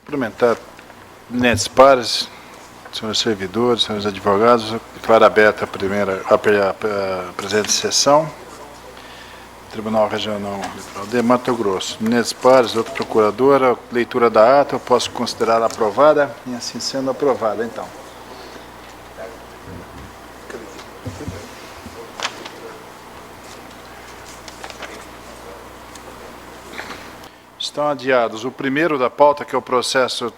Cumprimentar eminentes pares, senhores servidores, senhores advogados, declaro aberta a presente sessão. Tribunal Regional de Mato Grosso. Eminentes pares, doutora procuradora, leitura da ata, eu posso considerar aprovada, e assim sendo aprovada, então. Estão adiados o primeiro da pauta, que é o processo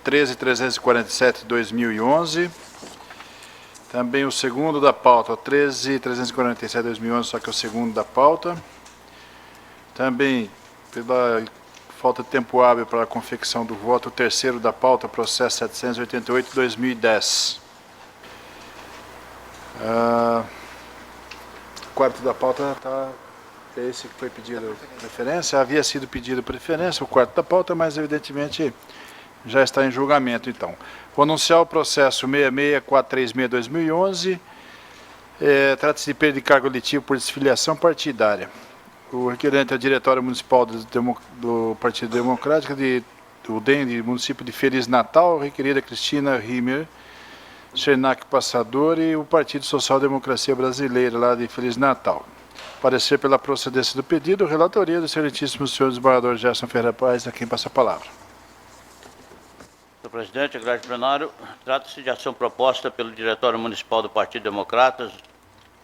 13.347/2011. Também o segundo da pauta, 13.347/2011, só que é o segundo da pauta. Também, pela falta de tempo hábil para a confecção do voto, o terceiro da pauta, processo 788/2010. O quarto da pauta é esse que foi pedido preferência. Havia sido pedido preferência, o quarto da pauta, mas evidentemente já está em julgamento, então. Vou anunciar o processo 66436/2011. Trata-se de perda de cargo eletivo por desfiliação partidária. O requerente é o Diretório Municipal do Partido Democrático do DEM, do município de Feliz Natal, requerida Cristina Rimmer, Cernac Passador, e o Partido Social Democracia Brasileira, lá de Feliz Natal. Parecer pela procedência do pedido, relatoria do excelentíssimo senhor desembargador Gerson Ferreira Paz, a quem passa a palavra. Senhor presidente, egrégio plenário, trata-se de ação proposta pelo Diretório Municipal do Partido Democratas,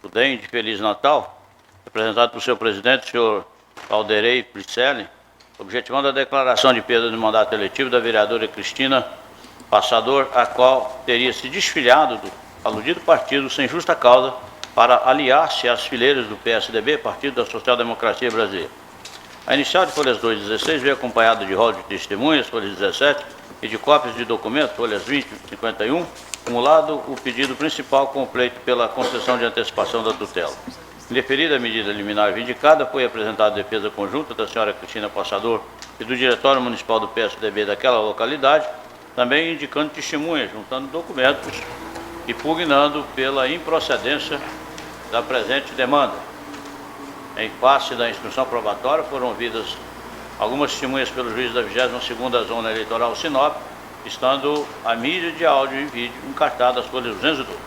do DEM, de Feliz Natal, representado por seu presidente, senhor Alderei Plicelli, objetivando a declaração de perda de mandato eletivo da vereadora Cristina Passador, a qual teria se desfiliado do aludido partido sem justa causa para aliar-se às fileiras do PSDB, Partido da Social Democracia Brasileira. A inicial de folhas 2 e 16 veio acompanhada de rol de testemunhas, folhas 17, e de cópias de documentos, folhas 20 e 51, acumulado o pedido principal com o pleito pela concessão de antecipação da tutela. Indeferida a medida liminar vindicada, foi apresentada a defesa conjunta da senhora Cristina Passador e do Diretório Municipal do PSDB daquela localidade, também indicando testemunhas, juntando documentos e pugnando pela improcedência da presente demanda. Em face da instrução probatória, foram ouvidas algumas testemunhas pelo juiz da 22ª Zona Eleitoral Sinop, estando a mídia de áudio e vídeo encartada às folhas 212.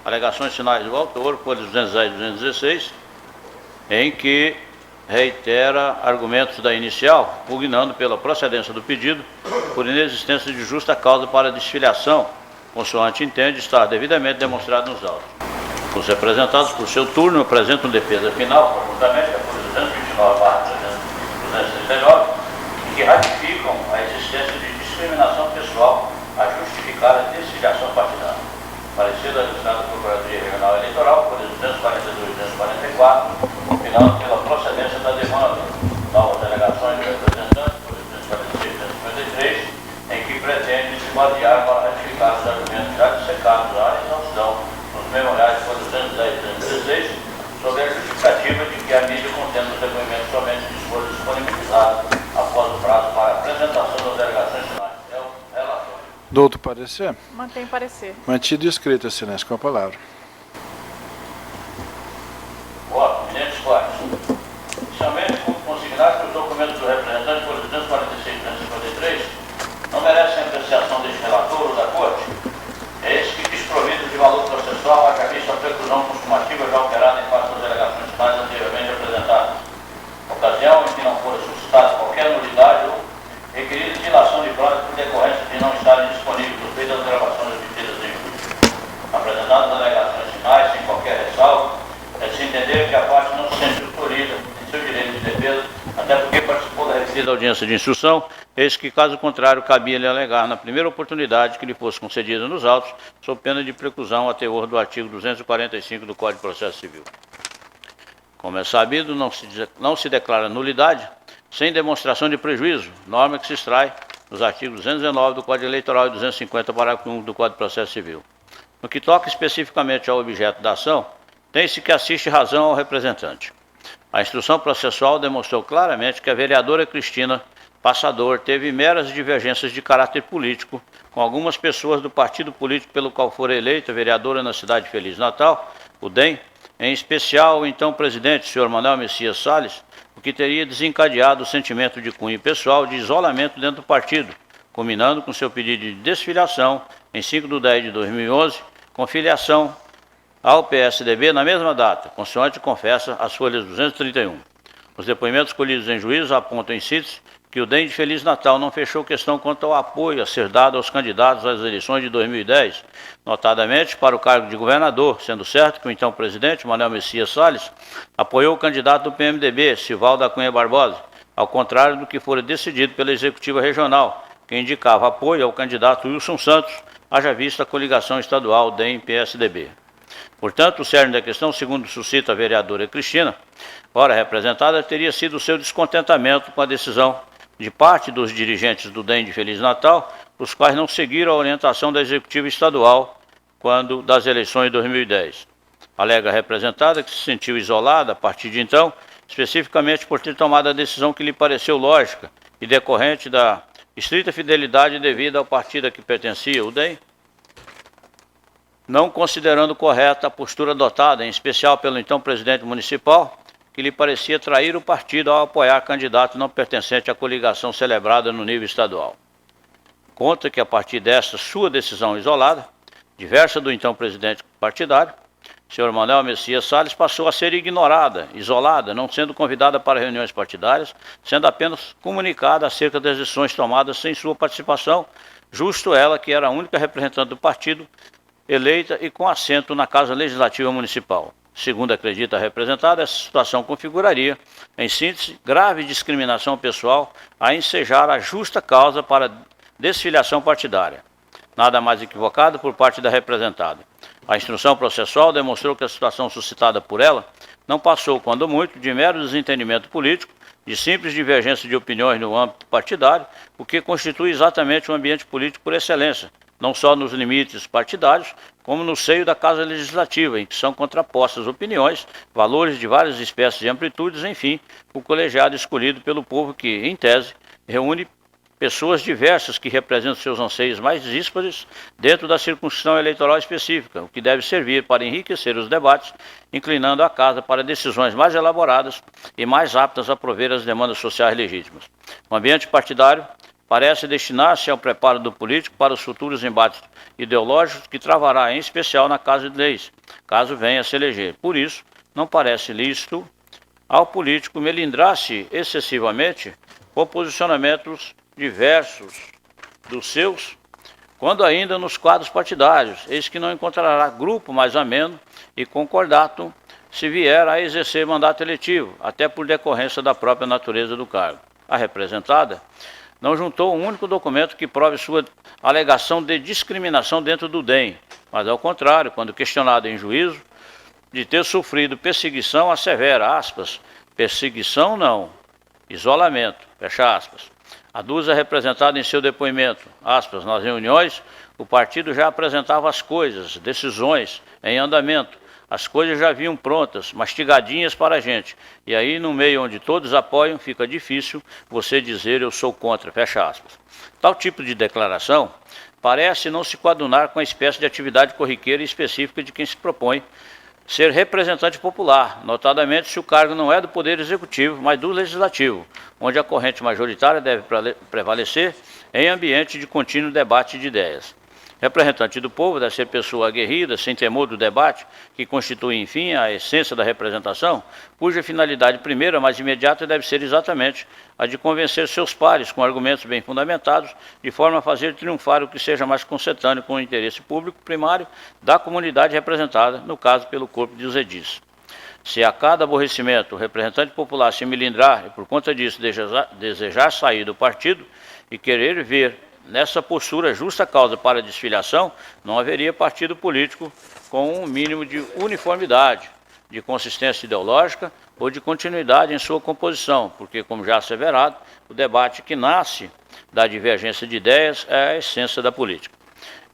Alegações finais do autor, folhas 210 e 216, em que reitera argumentos da inicial, pugnando pela procedência do pedido por inexistência de justa causa para desfiliação, consoante entende estar devidamente demonstrado nos autos. Os representados, por seu turno, apresentam defesa final, conjuntamente a folha 229/239, que ratificam a existência de discriminação pessoal a justificar a desfiliação partidária. Parecer da Administração da Procuradoria Regional Eleitoral, folhas 242 e 244, opinando pela procedência da demanda. Novas alegações do representante, folhas 246 e 253, em que pretende se basear para ratificar os argumentos já dissecados à exaustão nos memoriais folhas 210 e 216, sobre a justificativa de que a mídia contendo os depoimentos somente dispôs disponibilizado após o prazo para a apresentação das alegações finais. É o relator. Doutor parecer? Mantém parecer. Mantido e escrito, excelência, com a palavra. Voto. Eminentes pares. Inicialmente, consignar que os documentos do representante, folhas 246 e 253, não merecem apreciação deste relator ou da Corte. É esse que, desprovido de valor processual, haja visto a preclusão consumativa já operada em face das alegações finais anteriormente apresentadas. Ocasião em que não fora suscitada qualquer nulidade ou requerida dilação de prazo por decorrência de não estarem disponíveis os feitos das gravações obtidas em julho. Apresentadas as alegações finais, sem qualquer ressalva, é de se entender que a parte não se sente tolhida em seu direito de defesa, até porque participou da referida audiência de instrução, eis que, caso contrário, cabia-lhe alegar na primeira oportunidade que lhe fosse concedida nos autos, sob pena de preclusão a teor do artigo 245 do Código de Processo Civil. Como é sabido, não se declara nulidade sem demonstração de prejuízo, norma que se extrai dos artigos 219 do Código Eleitoral e 250, parágrafo 1 do Código de Processo Civil. No que toca especificamente ao objeto da ação, tem-se que assiste razão ao representante. A instrução processual demonstrou claramente que a vereadora Cristina Passador teve meras divergências de caráter político com algumas pessoas do partido político pelo qual for eleita vereadora na cidade de Feliz Natal, o DEM, em especial o então presidente, senhor Manuel Messias Salles, o que teria desencadeado o sentimento de cunho pessoal de isolamento dentro do partido, culminando com seu pedido de desfiliação em 5/10/2011, com filiação ao PSDB na mesma data, consoante confessa as folhas 231. Os depoimentos colhidos em juízo apontam em síntese que o DEM de Feliz Natal não fechou questão quanto ao apoio a ser dado aos candidatos às eleições de 2010, notadamente para o cargo de governador, sendo certo que o então presidente, Manuel Messias Salles, apoiou o candidato do PMDB, Sivaldo da Cunha Barbosa, ao contrário do que fora decidido pela Executiva Regional, que indicava apoio ao candidato Wilson Santos, haja vista a coligação estadual DEM-PSDB. Portanto, o cerne da questão, segundo suscita a vereadora Cristina, ora representada, teria sido o seu descontentamento com a decisão de parte dos dirigentes do DEM de Feliz Natal, os quais não seguiram a orientação da Executiva Estadual quando das eleições de 2010. Alega a representada que se sentiu isolada a partir de então, especificamente por ter tomado a decisão que lhe pareceu lógica e decorrente da estrita fidelidade devida ao partido a que pertencia, o DEM, não considerando correta a postura adotada, em especial pelo então presidente municipal, que lhe parecia trair o partido ao apoiar candidato não pertencente à coligação celebrada no nível estadual. Conta que, a partir desta sua decisão isolada, diversa do então presidente partidário, o senhor Manuel Messias Salles passou a ser ignorada, isolada, não sendo convidada para reuniões partidárias, sendo apenas comunicada acerca das decisões tomadas sem sua participação, justo ela que era a única representante do partido eleita e com assento na Casa Legislativa Municipal. Segundo acredita a representada, essa situação configuraria, em síntese, grave discriminação pessoal a ensejar a justa causa para desfiliação partidária. Nada mais equivocado por parte da representada. A instrução processual demonstrou que a situação suscitada por ela não passou, quando muito, de mero desentendimento político, de simples divergência de opiniões no âmbito partidário, o que constitui exatamente um ambiente político por excelência, não só nos limites partidários, como no seio da Casa Legislativa, em que são contrapostas opiniões, valores de várias espécies e amplitudes, enfim, o colegiado escolhido pelo povo que, em tese, reúne pessoas diversas que representam seus anseios mais díspares dentro da circunscrição eleitoral específica, o que deve servir para enriquecer os debates, inclinando a Casa para decisões mais elaboradas e mais aptas a prover as demandas sociais legítimas. O ambiente partidário parece destinar-se ao preparo do político para os futuros embates ideológicos que travará, em especial, na Casa de Leis, caso venha a se eleger. Por isso, não parece lícito ao político melindrar-se excessivamente com posicionamentos diversos dos seus, quando ainda nos quadros partidários, eis que não encontrará grupo mais ameno e concordato se vier a exercer mandato eletivo, até por decorrência da própria natureza do cargo. A representada não juntou um único documento que prove sua alegação de discriminação dentro do DEM, mas, ao contrário, quando questionado em juízo, de ter sofrido perseguição, assevera, aspas, perseguição não, isolamento, fecha aspas. Aduza representada em seu depoimento, aspas, nas reuniões, o partido já apresentava as coisas, decisões em andamento, as coisas já vinham prontas, mastigadinhas para a gente. E aí, no meio onde todos apoiam, fica difícil você dizer eu sou contra, fecha aspas. Tal tipo de declaração parece não se coadunar com a espécie de atividade corriqueira e específica de quem se propõe ser representante popular, notadamente se o cargo não é do Poder Executivo, mas do Legislativo, onde a corrente majoritária deve prevalecer em ambiente de contínuo debate de ideias. Representante do povo deve ser pessoa aguerrida, sem temor do debate, que constitui, enfim, a essência da representação, cuja finalidade primeira, mais imediata, deve ser exatamente a de convencer seus pares com argumentos bem fundamentados, de forma a fazer triunfar o que seja mais concetâneo com o interesse público primário da comunidade representada, no caso pelo corpo de edis. Se a cada aborrecimento o representante popular se melindrar e, por conta disso, desejar sair do partido e querer ver nessa postura justa causa para a desfiliação, não haveria partido político com um mínimo de uniformidade, de consistência ideológica ou de continuidade em sua composição, porque, como já asseverado, o debate que nasce da divergência de ideias é a essência da política.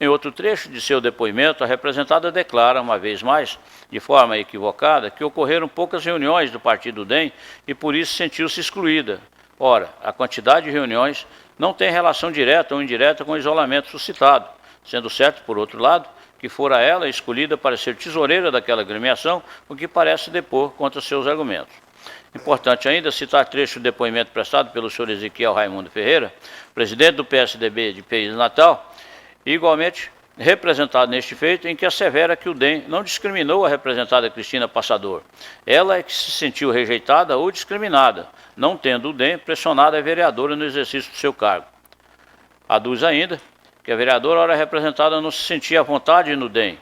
Em outro trecho de seu depoimento, a representada declara, uma vez mais, de forma equivocada, que ocorreram poucas reuniões do partido DEM e por isso sentiu-se excluída. Ora, a quantidade de reuniões não tem relação direta ou indireta com o isolamento suscitado, sendo certo, por outro lado, que fora ela escolhida para ser tesoureira daquela agremiação, o que parece depor contra seus argumentos. Importante ainda citar trecho do depoimento prestado pelo senhor Ezequiel Raimundo Ferreira, presidente do PSDB de Feliz Natal, igualmente representado neste feito, em que assevera que o DEM não discriminou a representada Cristina Passador. Ela é que se sentiu rejeitada ou discriminada, não tendo o DEM pressionado a vereadora no exercício do seu cargo. Aduz ainda que a vereadora, ora representada, não se sentia à vontade no DEM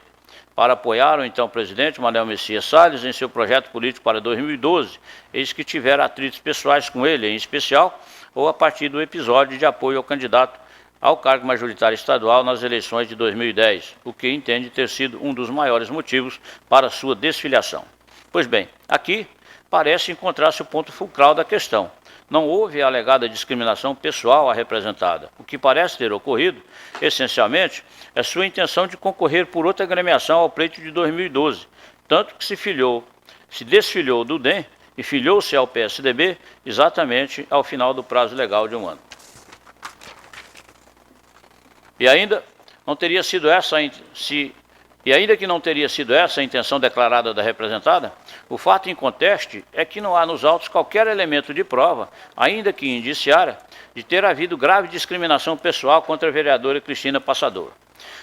para apoiar o então presidente Manuel Messias Salles em seu projeto político para 2012, eis que tiveram atritos pessoais com ele, em especial, ou a partir do episódio de apoio ao candidato ao cargo majoritário estadual nas eleições de 2010, o que entende ter sido um dos maiores motivos para sua desfiliação. Pois bem, aqui parece encontrar-se o ponto fulcral da questão. Não houve a alegada discriminação pessoal à representada. O que parece ter ocorrido, essencialmente, é sua intenção de concorrer por outra agremiação ao pleito de 2012, tanto que se desfiliou do DEM e filiou-se ao PSDB exatamente ao final do prazo legal de 1 ano. E ainda que não teria sido essa a intenção declarada da representada, o fato em conteste é que não há nos autos qualquer elemento de prova, ainda que indiciária, de ter havido grave discriminação pessoal contra a vereadora Cristina Passador.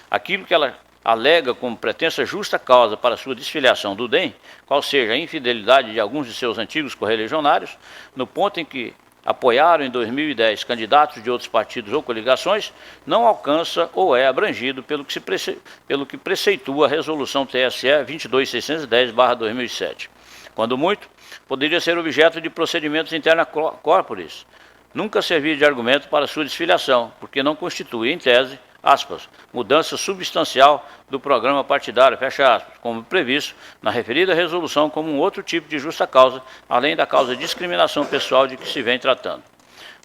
Aquilo que ela alega como pretensa justa causa para sua desfiliação do DEM, qual seja a infidelidade de alguns de seus antigos correligionários, no ponto em que apoiaram em 2010 candidatos de outros partidos ou coligações, não alcança ou é abrangido pelo que preceitua a resolução TSE 22610/2007. Quando muito, poderia ser objeto de procedimentos interna corporis. Nunca servir de argumento para sua desfiliação, porque não constitui, em tese, aspas, mudança substancial do programa partidário, fecha aspas, como previsto na referida resolução como um outro tipo de justa causa, além da causa de discriminação pessoal de que se vem tratando.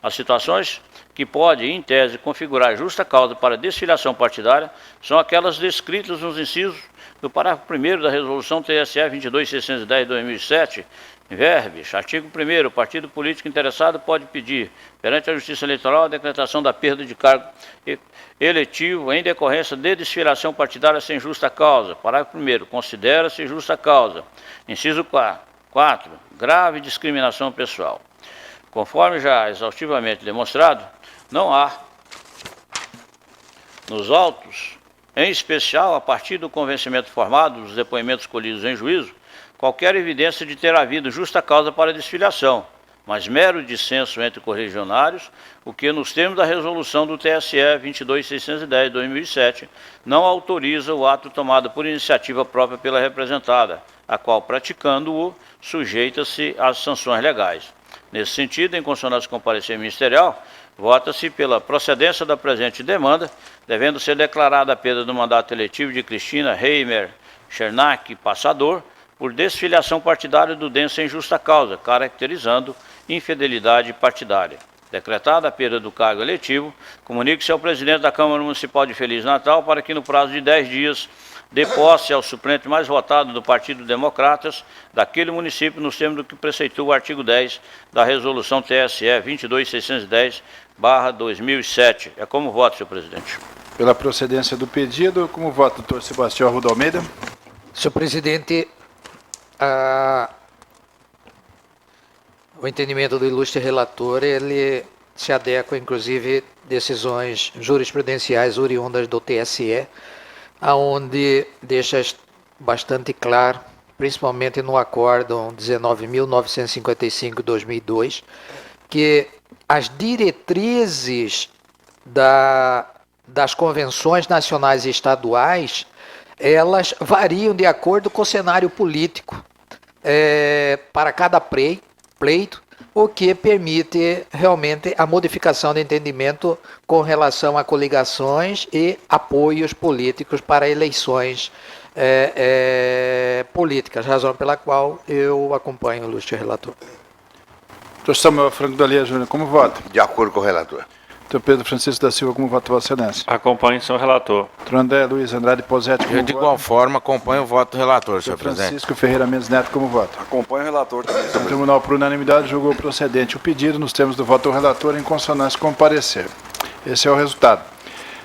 As situações que podem, em tese, configurar justa causa para desfiliação partidária são aquelas descritas nos incisos do parágrafo 1º da resolução TSE 22610/2007, verbes, artigo 1º, o partido político interessado pode pedir, perante a Justiça Eleitoral, a decretação da perda de cargo eletivo em decorrência de desfiliação partidária sem justa causa. Parágrafo 1º, considera-se justa causa. Inciso 4, grave discriminação pessoal. Conforme já exaustivamente demonstrado, não há nos autos, em especial a partir do convencimento formado dos depoimentos colhidos em juízo, qualquer evidência de ter havido justa causa para a desfiliação, mas mero dissenso entre correligionários, o que, nos termos da resolução do TSE 22610/2007, não autoriza o ato tomado por iniciativa própria pela representada, a qual, praticando-o, sujeita-se às sanções legais. Nesse sentido, em consonância com o parecer ministerial, vota-se pela procedência da presente demanda, devendo ser declarada a perda do mandato eletivo de Cristina Reimer Chernak Passador, por desfiliação partidária do DEM sem justa causa, caracterizando infidelidade partidária. Decretada a perda do cargo eletivo, comunique-se ao presidente da Câmara Municipal de Feliz Natal para que, no prazo de 10 dias, dê posse ao suplente mais votado do Partido Democratas daquele município, nos termos do que preceitua o artigo 10 da Resolução TSE 22610/2007. É como voto, senhor presidente. Pela procedência do pedido, como vota o doutor Sebastião Arruda Almeida? Senhor presidente, o entendimento do ilustre relator, ele se adequa, inclusive, decisões jurisprudenciais oriundas do TSE, aonde deixa bastante claro, principalmente no Acórdão 19.955/2002, que as diretrizes das convenções nacionais e estaduais, elas variam de acordo com o cenário político para cada pleito, o que permite realmente a modificação de entendimento com relação a coligações e apoios políticos para eleições políticas, razão pela qual eu acompanho o ilustre relator. Doutor Samuel Franco Dalia Júnior, como vota? De acordo com o relator. Doutor Pedro Francisco da Silva, como vota Vossa Excelência? Acompanho o senhor relator. Doutor André Luiz Andrade Posetti, como Eu, de igual forma, acompanho o voto do relator, senhor Doutor presidente. Francisco Ferreira Mendes Neto, como vota? Acompanho o relator também. O Tribunal, por unanimidade, julgou procedente o pedido nos termos do voto do relator em consonância com o parecer. Esse é o resultado.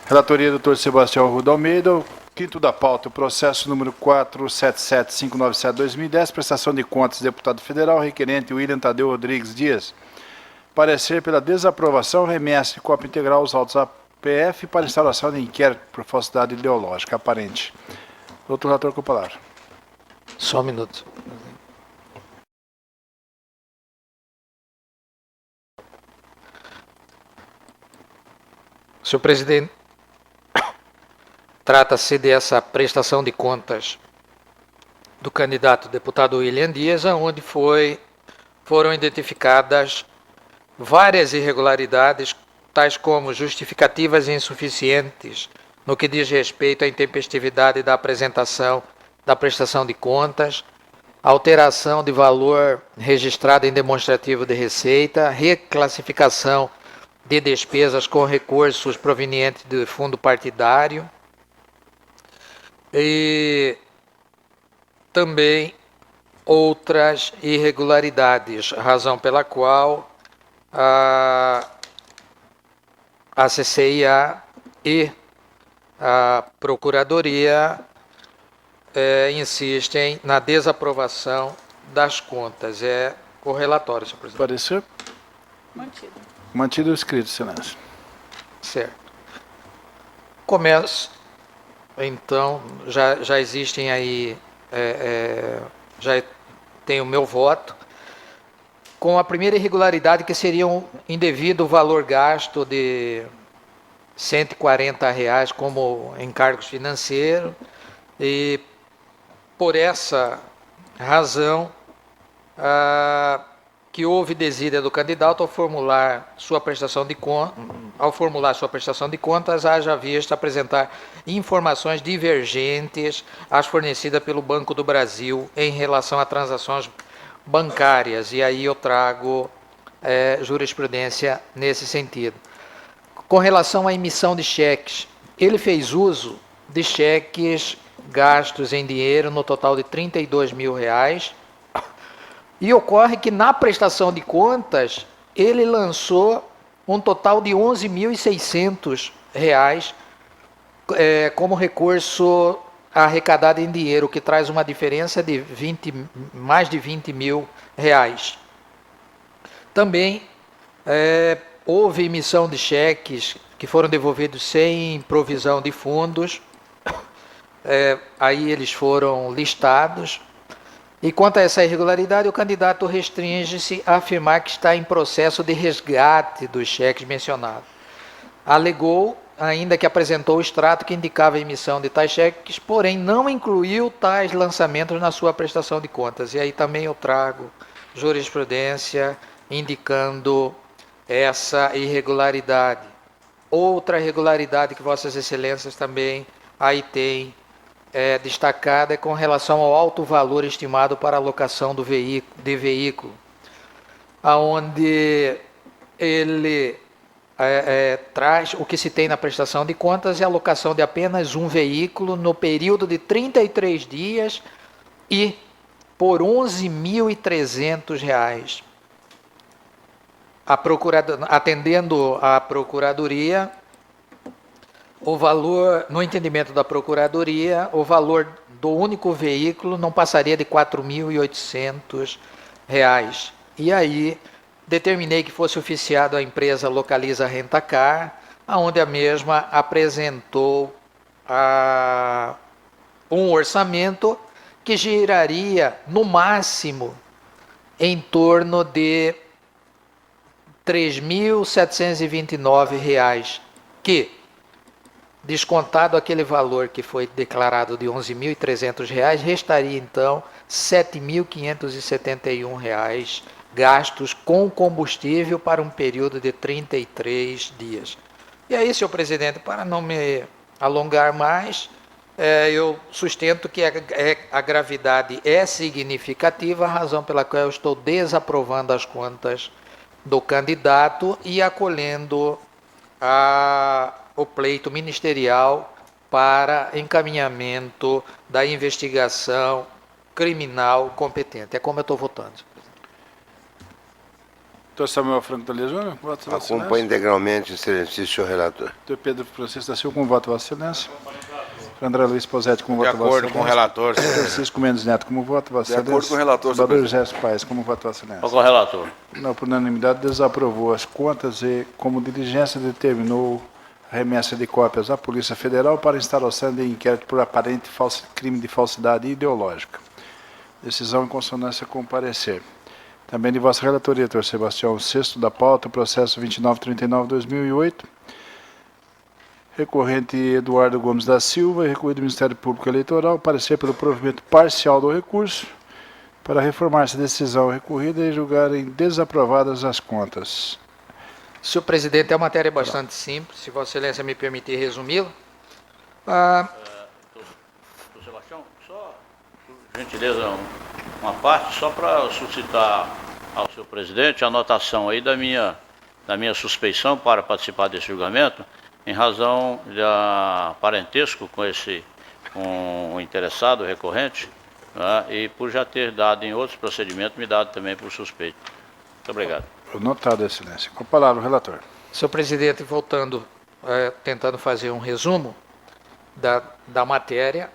Relatoria do doutor Sebastião Arruda Almeida, Quinto da pauta, o processo número 477597-2010, prestação de contas, deputado federal, requerente William Tadeu Rodrigues Dias. Parecer pela desaprovação, remessa de cópia integral aos autos da PF para instauração de inquérito por falsidade ideológica aparente. Doutor relator, com a palavra. Só um minuto. Senhor presidente, trata-se dessa prestação de contas do candidato deputado William Dias, onde foram identificadas várias irregularidades, tais como justificativas insuficientes no que diz respeito à intempestividade da apresentação da prestação de contas, alteração de valor registrado em demonstrativo de receita, reclassificação de despesas com recursos provenientes do fundo partidário e também outras irregularidades, razão pela qual a CCIA e a Procuradoria insistem na desaprovação das contas. É o relatório, senhor presidente. Parecer? Mantido. Mantido o escrito, excelência. Certo. Começo. Então, já existem aí, já tem o meu voto, com a primeira irregularidade, que seria um indevido valor gasto de R$ 140 como encargos financeiros, e por essa razão que houve desídia do candidato ao formular sua prestação de contas, haja vista apresentar informações divergentes às fornecidas pelo Banco do Brasil em relação a transações bancárias, e aí eu trago jurisprudência nesse sentido. Com relação à emissão de cheques, ele fez uso de cheques gastos em dinheiro no total de R$ 32 mil, e ocorre que na prestação de contas ele lançou um total de R$ 11.600 como recurso arrecadado em dinheiro, que traz uma diferença de mais de R$ 20 mil. Também houve emissão de cheques que foram devolvidos sem provisão de fundos, aí eles foram listados. E quanto a essa irregularidade, o candidato restringe-se a afirmar que está em processo de resgate dos cheques mencionados. Alegou ainda que apresentou o extrato que indicava a emissão de tais cheques, porém não incluiu tais lançamentos na sua prestação de contas. E aí também eu trago jurisprudência indicando essa irregularidade. Outra irregularidade que Vossas Excelências também aí têm destacada é com relação ao alto valor estimado para a alocação de veículo, onde ele traz o que se tem na prestação de contas é a alocação de apenas um veículo no período de 33 dias e por R$ 11.300. Atendendo à Procuradoria, o valor, no entendimento da Procuradoria, o valor do único veículo não passaria de R$ 4.800. E aí determinei que fosse oficiado a empresa Localiza Rentacar, onde a mesma apresentou um orçamento que giraria, no máximo, em torno de R$ 3.729, que, descontado aquele valor que foi declarado de R$ 11.300, restaria então R$ 7.571 gastos com combustível para um período de 33 dias. E aí, senhor presidente, para não me alongar mais, eu sustento que a gravidade é significativa, a razão pela qual eu estou desaprovando as contas do candidato e acolhendo o pleito ministerial para encaminhamento da investigação criminal competente. É como eu estou votando. Doutor Samuel Franco da Júnior, voto Vossa Excelência. Acompanho integralmente, excelentíssimo senhor relator. Doutor Pedro Francisco da Silva, com voto Vossa Excelência. André Luiz Posetti, como De vota Vossa acordo com o Excelência? relator, senhor. Francisco Mendes Neto, como vota Vossa De acordo Excelência? com o relator, senhor Senador presidente. Gerson Paes, como vota Vossa Excelência? Com o relator. Não, por unanimidade, desaprovou as contas e, como diligência, determinou a remessa de cópias à Polícia Federal para instalação de inquérito por aparente crime de falsidade ideológica. Decisão em consonância com o parecer. Também de vossa relatoria, doutor Sebastião, sexto da pauta, processo 2939-2008. Recorrente Eduardo Gomes da Silva, recorrido do Ministério Público Eleitoral, parecer pelo provimento parcial do recurso, para reformar-se a decisão recorrida e julgarem desaprovadas as contas. Senhor presidente, é uma matéria bastante simples, se Vossa Excelência me permitir resumi-la. Doutor Sebastião, só, por gentileza, uma parte, só para suscitar ao senhor presidente a anotação aí da minha suspeição para participar desse julgamento, em razão de parentesco com o interessado, o recorrente, né, e por já ter dado em outros procedimentos, me dado também por suspeito. Muito obrigado. Notado, Excelência. Com a palavra, o relator. Senhor presidente, voltando, tentando fazer um resumo da matéria,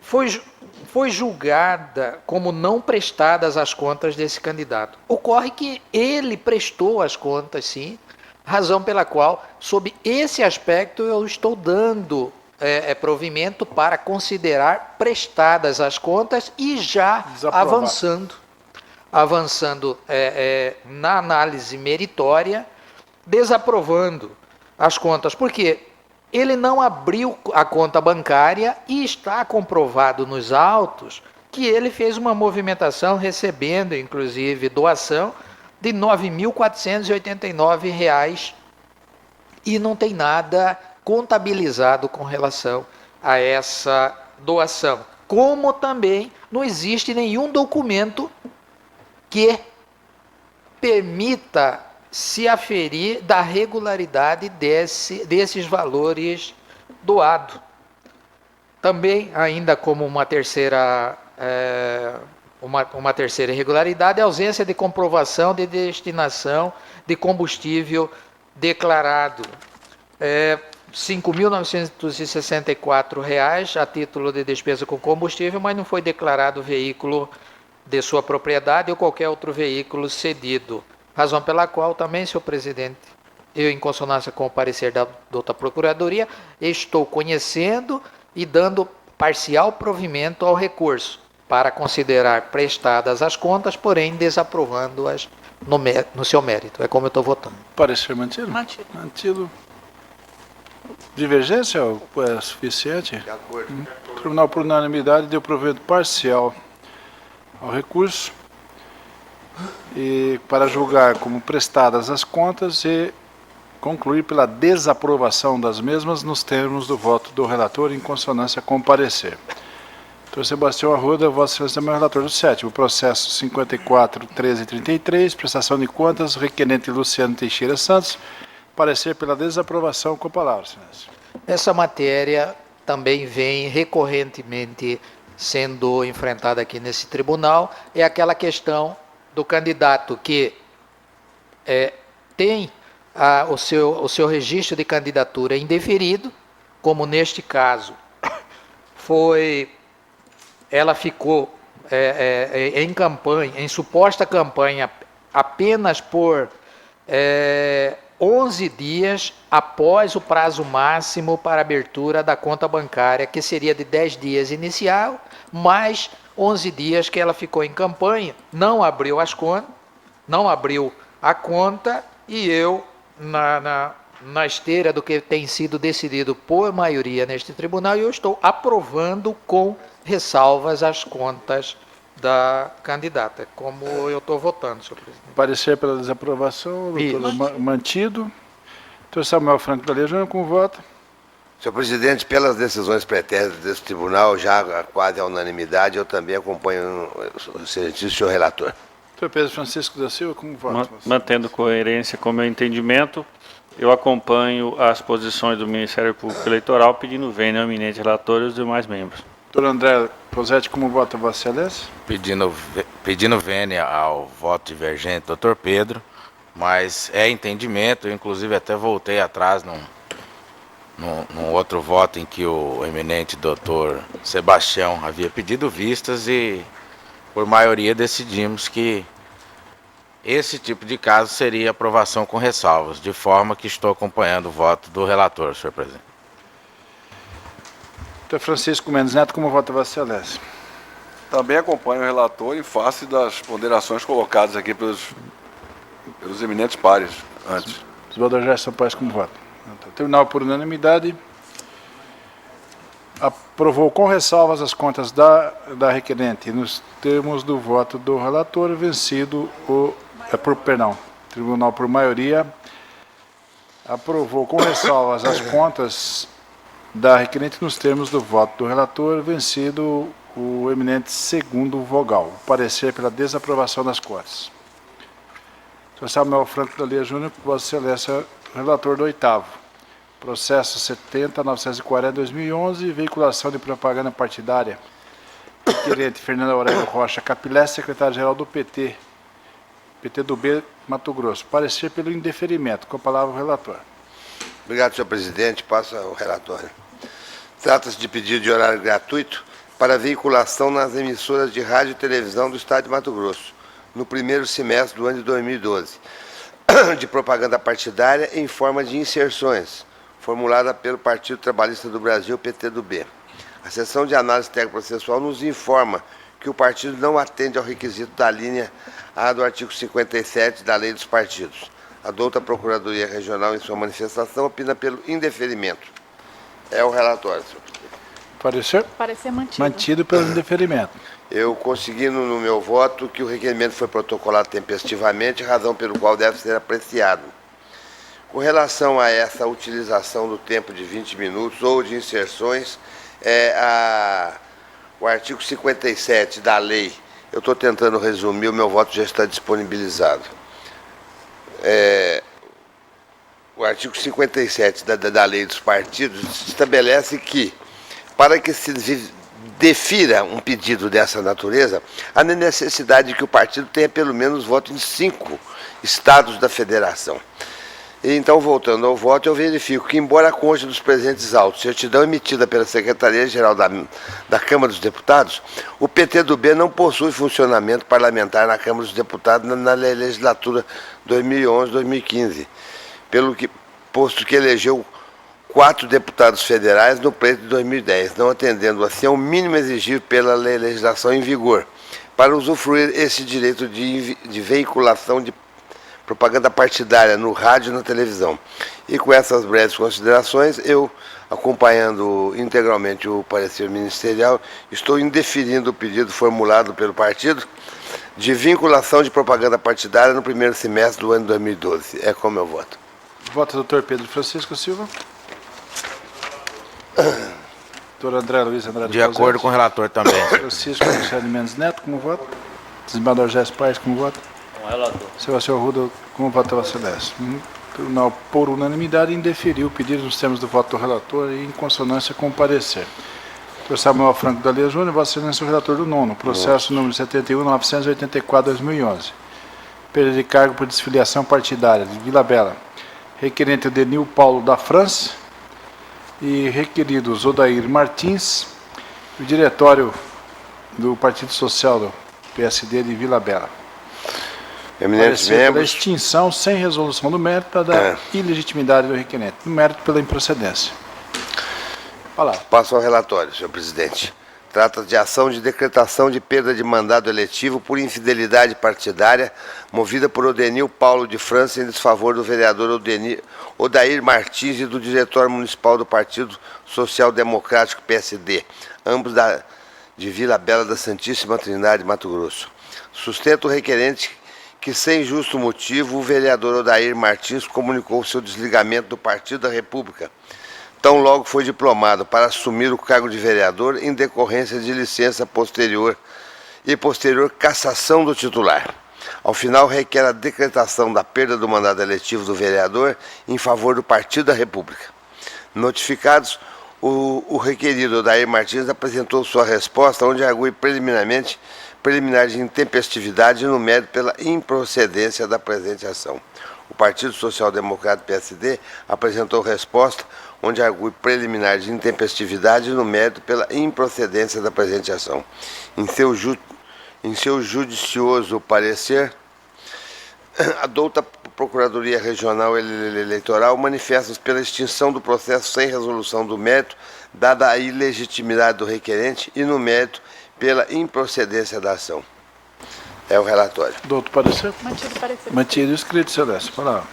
foi julgada como não prestadas as contas desse candidato. Ocorre que ele prestou as contas, sim, razão pela qual, sob esse aspecto, eu estou dando provimento para considerar prestadas as contas e já avançando na análise meritória, desaprovando as contas, porque ele não abriu a conta bancária e está comprovado nos autos que ele fez uma movimentação recebendo, inclusive, doação de R$ 9.489 e não tem nada contabilizado com relação a essa doação. Como também não existe nenhum documento que permita se aferir da regularidade desses valores doados. Também, ainda como uma terceira irregularidade, a ausência de comprovação de destinação de combustível declarado. R$ 5.964 a título de despesa com combustível, mas não foi declarado veículo de sua propriedade ou qualquer outro veículo cedido. Razão pela qual também, senhor presidente, eu, em consonância com o parecer da douta Procuradoria, estou conhecendo e dando parcial provimento ao recurso, para considerar prestadas as contas, porém desaprovando-as no seu mérito. É como eu estou votando. Parecer mantido? Mantido. Mantido. Divergência é suficiente? De acordo. O Tribunal, por unanimidade, deu provimento parcial ao recurso e para julgar como prestadas as contas e concluir pela desaprovação das mesmas nos termos do voto do relator em consonância com o parecer. Doutor Sebastião Arruda, Vossa Excelência também é o relator do sétimo. Processo 54.1333, prestação de contas, requerente Luciano Teixeira Santos, parecer pela desaprovação com a palavra, Excelência. Essa matéria também vem recorrentemente sendo enfrentada aqui nesse tribunal, é aquela questão do candidato que tem o seu registro de candidatura indeferido, como neste caso ela ficou em campanha, em suposta campanha, apenas por 11 dias após o prazo máximo para abertura da conta bancária, que seria de 10 dias inicial, mais 11 dias que ela ficou em campanha, não abriu as contas, não abriu a conta, e eu, na esteira do que tem sido decidido por maioria neste tribunal, eu estou aprovando com ressalvas as contas da candidata, como eu estou votando, senhor presidente. Parecer pela desaprovação, doutor mantido. Doutor Samuel Franco da Legião, com voto. Senhor presidente, pelas decisões pretéritas desse tribunal, já quase à unanimidade, eu também acompanho o excelentíssimo senhor relator. Doutor Pedro Francisco da Silva, com voto. Mantendo coerência com o meu entendimento, eu acompanho as posições do Ministério Público Eleitoral, pedindo vênia ao eminente relator e os demais membros. Doutor André Posetti, como vota Vossa Excelência? Pedindo vênia ao voto divergente, doutor Pedro, mas é entendimento, eu inclusive até voltei atrás num outro voto em que o eminente doutor Sebastião havia pedido vistas e, por maioria, decidimos que esse tipo de caso seria aprovação com ressalvas, de forma que estou acompanhando o voto do relator, senhor presidente. Doutor Francisco Mendes Neto, como vota Vossa Excelência? Também acompanho o relator em face das ponderações colocadas aqui pelos eminentes pares antes. Desembargador Gerson Paes, como vota? Tribunal, por unanimidade, aprovou com ressalvas as contas da requerente, nos termos do voto do relator, vencido Tribunal, por maioria, aprovou com ressalvas as contas da requerente nos termos do voto do relator, vencido o eminente segundo vogal. O parecer pela desaprovação das contas. Sr. Samuel Franco da Lia Júnior, Vossa Excelência, relator do 8º. Processo 70.940/2011, veiculação de propaganda partidária. Requerente Fernando Aurélio Rocha Capilé, secretário-geral do PT do B, Mato Grosso. Parecer pelo indeferimento. Com a palavra o relator. Obrigado, senhor presidente. Passa o relatório. Trata-se de pedido de horário gratuito para veiculação nas emissoras de rádio e televisão do Estado de Mato Grosso, no primeiro semestre do ano de 2012, de propaganda partidária em forma de inserções, formulada pelo Partido Trabalhista do Brasil, PT do B. A seção de análise técnico-processual nos informa que o partido não atende ao requisito da linha A do artigo 57 da Lei dos Partidos. A douta Procuradoria Regional, em sua manifestação, opina pelo indeferimento. É o relatório, senhor presidente. Parecer? Parecer mantido. Mantido pelo indeferimento. Eu consegui no meu voto que o requerimento foi protocolado tempestivamente, razão pelo qual deve ser apreciado. Com relação a essa utilização do tempo de 20 minutos ou de inserções, o artigo 57 da lei, eu estou tentando resumir, o meu voto já está disponibilizado. O artigo 57 da lei dos partidos estabelece que, para que se defira um pedido dessa natureza, há necessidade de que o partido tenha pelo menos voto em 5 estados da federação. Então, voltando ao voto, eu verifico que, embora conste dos presentes autos certidão emitida pela Secretaria-Geral da Câmara dos Deputados, o PT do B não possui funcionamento parlamentar na Câmara dos Deputados na legislatura 2011-2015, posto que elegeu 4 deputados federais no pleito de 2010, não atendendo assim ao mínimo exigido pela legislação em vigor, para usufruir esse direito de veiculação de propaganda partidária no rádio e na televisão. E com essas breves considerações, eu, acompanhando integralmente o parecer ministerial, estou indeferindo o pedido formulado pelo partido de vinculação de propaganda partidária no primeiro semestre do ano de 2012. É como eu voto. Vota doutor Pedro Francisco Silva. Doutor André Luiz Andrade. De acordo com o relator também. Francisco Alexandre Mendes Neto, como voto? Desembargador Gerson Paes, como voto? Com o relator. Senhor Ruda, como vota Vossa Excelência? O tribunal, por unanimidade, indeferiu o pedido nos termos do voto do relator e em consonância com o parecer. Senhor Samuel Franco da Lia Júnior, Vossa Excelência, o relator do 9º, processo número 71.984/2011. Perda de cargo por desfiliação partidária de Vila Bela. Requerente Denil Paulo da França e requeridos Odair Martins, o diretório do Partido Social do PSD de Vila Bela. Eminentes Pela membros, extinção sem resolução do mérito da ilegitimidade do requerente, do mérito pela improcedência. Palavra. passo ao relatório, senhor presidente. Trata de ação de decretação de perda de mandado eletivo por infidelidade partidária, movida por Odenil Paulo de França em desfavor do vereador Odair Martins e do diretório municipal do Partido Social Democrático PSD, ambos de Vila Bela da Santíssima Trindade, Mato Grosso. Sustenta o requerente que, sem justo motivo, o vereador Odair Martins comunicou seu desligamento do Partido da República, tão logo foi diplomado para assumir o cargo de vereador em decorrência de licença posterior e posterior cassação do titular. Ao final, requer a decretação da perda do mandato eletivo do vereador em favor do Partido da República. Notificados, o requerido Odair Martins apresentou sua resposta, onde argui preliminarmente preliminar de intempestividade no mérito pela improcedência da presente ação. O Partido Social Democrata PSD apresentou resposta onde argui preliminar de intempestividade no mérito pela improcedência da presente ação. Em seu judicioso parecer, a douta Procuradoria Regional Eleitoral manifesta-se pela extinção do processo sem resolução do mérito, dada a ilegitimidade do requerente, e no mérito pela improcedência da ação. É o relatório. Do outro parecer? Mantido o parecer. Mantido o escrito, Celeste. Palavra.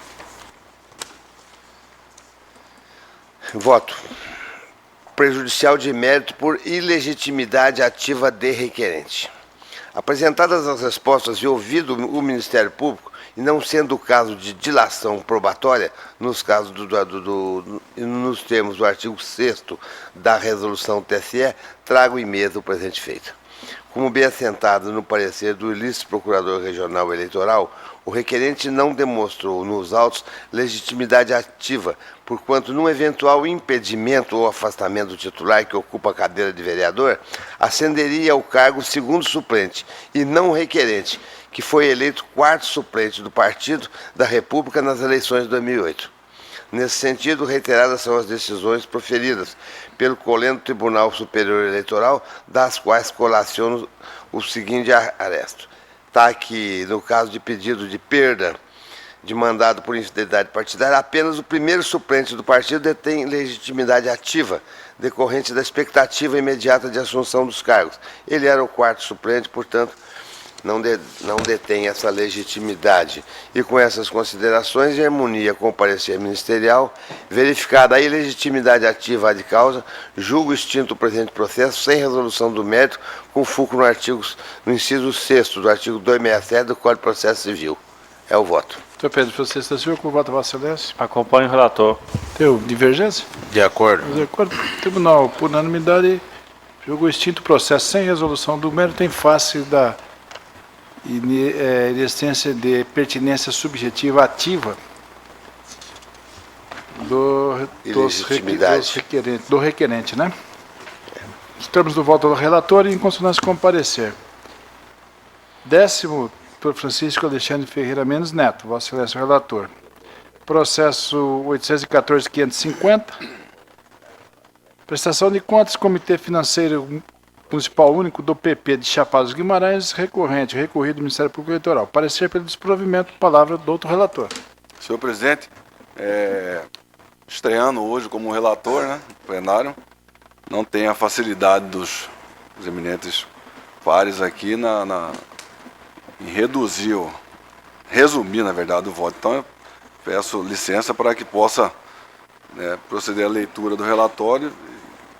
Voto. Prejudicial de mérito por ilegitimidade ativa de requerente. Apresentadas as respostas e ouvido o Ministério Público, e não sendo o caso de dilação probatória, nos casos nos termos do artigo 6º da resolução TSE, trago em mesa o presente feito. Como bem assentado no parecer do ilícito Procurador Regional Eleitoral, o requerente não demonstrou nos autos legitimidade ativa, porquanto, num eventual impedimento ou afastamento do titular que ocupa a cadeira de vereador, ascenderia ao cargo segundo suplente, e não o requerente, que foi eleito quarto suplente do Partido da República nas eleições de 2008. Nesse sentido, reiteradas são as decisões proferidas pelo Colégio Tribunal Superior Eleitoral, das quais colaciono o seguinte aresto. Está aqui, no caso de pedido de perda de mandado por infidelidade partidária, apenas o primeiro suplente do partido detém legitimidade ativa, decorrente da expectativa imediata de assunção dos cargos. Ele era o quarto suplente, portanto, não detém essa legitimidade. E com essas considerações, em harmonia com o parecer ministerial, verificada a ilegitimidade ativa ad causa, julgo extinto o presente processo sem resolução do mérito, com fulcro no inciso 6º do artigo 267 do Código de Processo Civil. É o voto. Doutor Pedro Francisco da Silva, com voto a Vossa Excelência. Acompanho o relator. Teu divergência? De acordo. De acordo. Tribunal, por unanimidade, julgou extinto o processo sem resolução do mérito em face da inexistência de pertinência subjetiva ativa do requerente, né? Estamos no voto do relator e em consonância com o parecer. 10º, Dr. Francisco Alexandre Ferreira Mendes Neto, Vossa Excelência, relator. Processo 814.550. Prestação de contas, Comitê Financeiro Municipal Único do PP de Chapada dos Guimarães, recorrente, recorrido do Ministério Público Eleitoral. Parecer pelo desprovimento, palavra do outro relator. Senhor presidente, estreando hoje como relator, né, no plenário, não tem a facilidade dos eminentes pares aqui em resumir, na verdade, o voto. Então, eu peço licença para que possa proceder à leitura do relatório,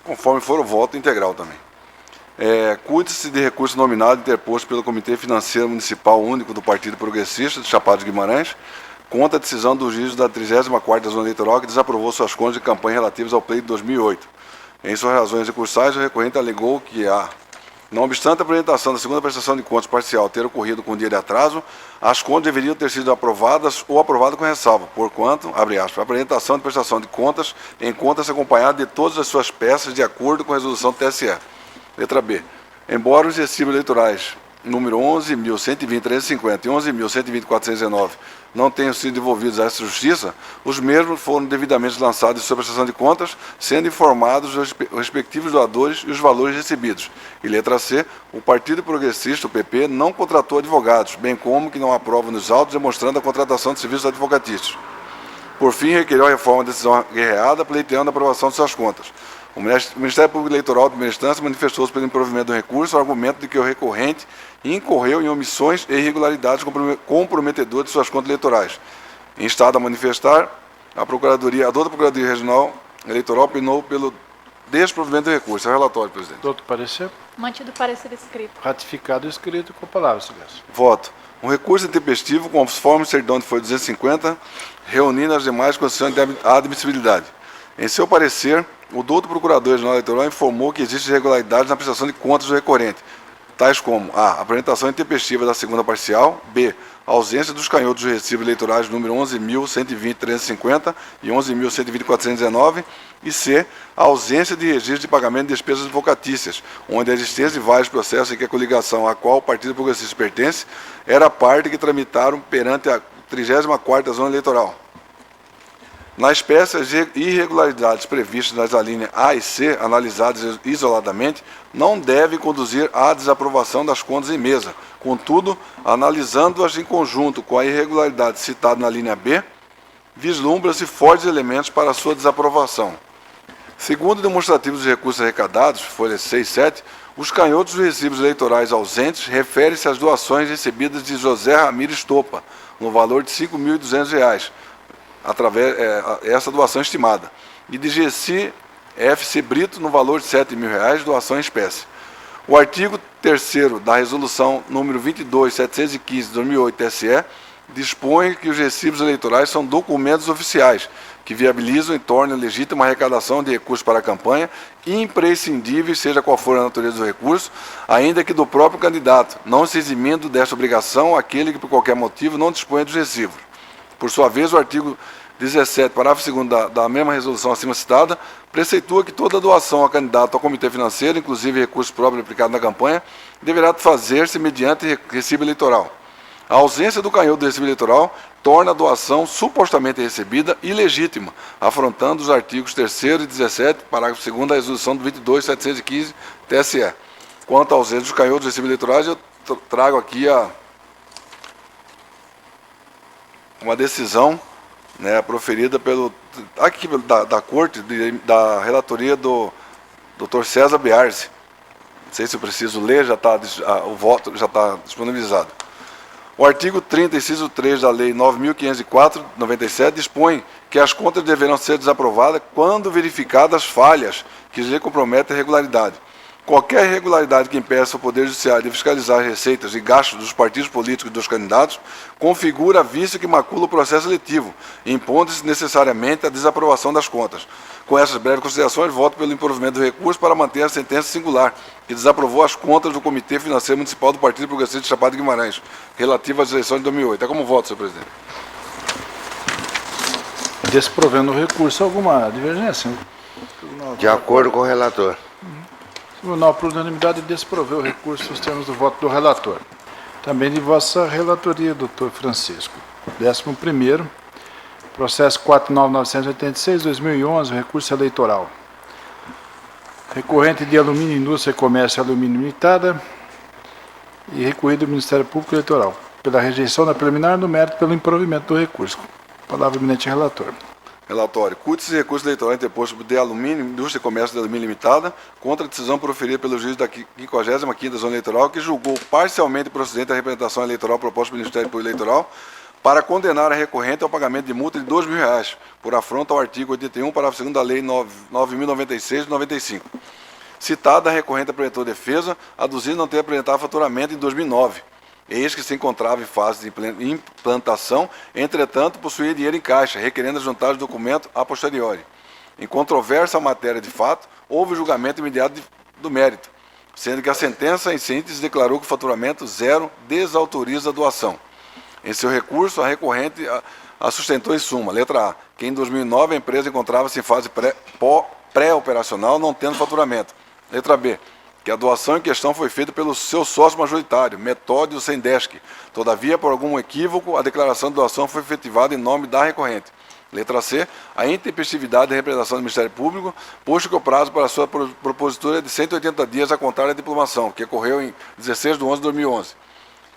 conforme for o voto integral também. Cuide-se de recurso nominado interposto pelo Comitê Financeiro Municipal Único do Partido Progressista de Chapada dos Guimarães contra a decisão do juízo da 34ª Zona Eleitoral que desaprovou suas contas de campanha relativas ao pleito de 2008. Em suas razões recursais, o recorrente alegou que não obstante a apresentação da segunda prestação de contas parcial ter ocorrido com dia de atraso, as contas deveriam ter sido aprovadas ou aprovadas com ressalva, porquanto, abre aspas, a apresentação de prestação de contas encontra-se acompanhada de todas as suas peças de acordo com a resolução do TSE. Letra B. Embora os recibos eleitorais número 11.120.350 e 11.120.419 não tenham sido devolvidos a essa justiça, os mesmos foram devidamente lançados em sua prestação de contas, sendo informados os respectivos doadores e os valores recebidos. E letra C. O Partido Progressista, o PP, não contratou advogados, bem como que não aprova nos autos demonstrando a contratação de serviços advocatícios. Por fim, requeriu a reforma da decisão guerreada, pleiteando a aprovação de suas contas. O Ministério Público Eleitoral de primeira instância manifestou-se pelo improvimento do recurso, o argumento de que o recorrente incorreu em omissões e irregularidades comprometedoras de suas contas eleitorais. Instado a manifestar, a douta Procuradoria Regional Eleitoral opinou pelo desprovimento do recurso. É o relatório, presidente. Doutor parecer. Mantido o parecer escrito. Ratificado o escrito, com a palavra, Silêncio. Voto. Um recurso intempestivo conforme o certidão de folha 250, reunindo as demais condições de admissibilidade. Em seu parecer, o douto Procurador Regional Eleitoral informou que existem irregularidades na prestação de contas do recorrente, tais como a apresentação intempestiva da segunda parcial, b, a ausência dos canhotos de recibo eleitorais número 11.120.350 e 11.120.419, e c, a ausência de registro de pagamento de despesas advocatícias, onde a existência de vários processos em que a coligação a qual o Partido Progressista pertence era a parte que tramitaram perante a 34ª Zona Eleitoral. Na espécie, as irregularidades previstas nas alíneas A e C, analisadas isoladamente, não devem conduzir à desaprovação das contas em mesa. Contudo, analisando-as em conjunto com a irregularidade citada na linha B, vislumbra-se fortes elementos para a sua desaprovação. Segundo o demonstrativo dos recursos arrecadados, folha 6 e 7, os canhotos dos recibos eleitorais ausentes referem-se às doações recebidas de José Ramires Topa, no valor de R$ 5.200, através essa doação estimada, e de Gessi FC Brito no valor de R$ 7.000, doação em espécie. O artigo 3º da resolução número 22.715/2008 TSE dispõe que os recibos eleitorais são documentos oficiais que viabilizam e tornam legítima a arrecadação de recursos para a campanha, imprescindíveis, seja qual for a natureza do recurso, ainda que do próprio candidato, não se eximindo desta obrigação aquele que por qualquer motivo não dispõe dos recibos. Por sua vez, o artigo 17, parágrafo 2º da mesma resolução acima citada, preceitua que toda doação a candidato ao comitê financeiro, inclusive recursos próprios aplicados na campanha, deverá fazer-se mediante recibo eleitoral. A ausência do canhoto do recibo eleitoral torna a doação supostamente recebida ilegítima, afrontando os artigos 3º e 17, parágrafo 2º da resolução do 22.715 TSE. Quanto à ausência dos canhotos do recibo eleitorais, eu trago aqui uma decisão, né, proferida da Corte, da relatoria do Dr. César Biarzi. Não sei se eu preciso ler, o voto já está disponibilizado. O artigo 30, inciso 3 da Lei 9.504/97 dispõe que as contas deverão ser desaprovadas quando verificadas falhas que lhe comprometem a regularidade. Qualquer irregularidade que impeça o Poder Judiciário de fiscalizar as receitas e gastos dos partidos políticos e dos candidatos configura vício que macula o processo eletivo, impondo-se necessariamente a desaprovação das contas. Com essas breves considerações, voto pelo improvimento do recurso para manter a sentença singular, que desaprovou as contas do Comitê Financeiro Municipal do Partido Progressista de Chapada de Guimarães, relativa às eleições de 2008. É como voto, senhor presidente. Desprovendo o recurso, alguma divergência? De acordo com o relator. O tribunal, por unanimidade, desproveu o recurso nos termos do voto do relator. Também de vossa relatoria, doutor Francisco. 11º, processo 4.986/2011, recurso eleitoral. Recorrente de Alumínio, Indústria e Comércio Alumínio Limitada e recorrido do Ministério Público Eleitoral, pela rejeição da preliminar no mérito pelo improvimento do recurso. Palavra eminente relator. Relatório. Cuide-se recurso eleitoral interposto de Alumínio, Indústria e Comércio de Alumínio Limitada, contra a decisão proferida pelo juiz da 55ª Zona Eleitoral, que julgou parcialmente procedente a representação eleitoral proposta pelo Ministério Público Eleitoral para condenar a recorrente ao pagamento de multa de R$ 2.000, por afronta ao artigo 81, parágrafo 2º da Lei 9.096 de 95. Citada, a recorrente apresentou defesa, aduzindo não ter apresentado faturamento em 2009. Eis que se encontrava em fase de implantação, entretanto, possuía dinheiro em caixa, requerendo a juntar os documentos a posteriori. Em controvérsia à matéria de fato, houve julgamento imediato do mérito, sendo que a sentença, em síntese, declarou que o faturamento zero desautoriza a doação. Em seu recurso, a recorrente a sustentou em suma. Letra A, que em 2009 a empresa encontrava-se em fase pré-operacional, não tendo faturamento. Letra B, que a doação em questão foi feita pelo seu sócio majoritário, Metódio Sendesc. Todavia, por algum equívoco, a declaração de doação foi efetivada em nome da recorrente. Letra C, a intempestividade da representação do Ministério Público, posto que o prazo para sua propositura é de 180 dias a contar da diplomação, que ocorreu em 16/11/2011.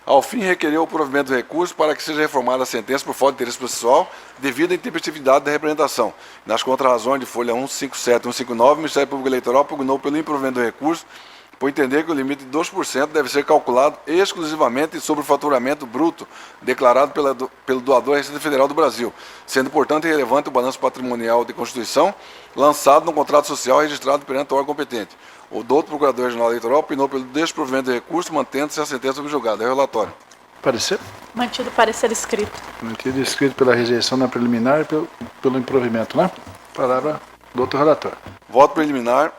Ao fim, requereu o provimento do recurso para que seja reformada a sentença por falta de interesse processual devido à intempestividade da representação. Nas contrarrazões de folha 157 e 159, o Ministério Público Eleitoral pugnou pelo improvimento do recurso, por entender que o limite de 2% deve ser calculado exclusivamente sobre o faturamento bruto declarado pelo doador à Receita Federal do Brasil, sendo, portanto, irrelevante o balanço patrimonial de constituição lançado no contrato social registrado perante o órgão competente. O doutor Procurador-Regional Eleitoral opinou pelo desprovimento de recurso, mantendo-se a sentença subjugada. É o relatório. Parecer? Mantido parecer escrito. Mantido escrito pela rejeição na preliminar e pelo improvimento, né? Palavra do outro relator. Voto preliminar.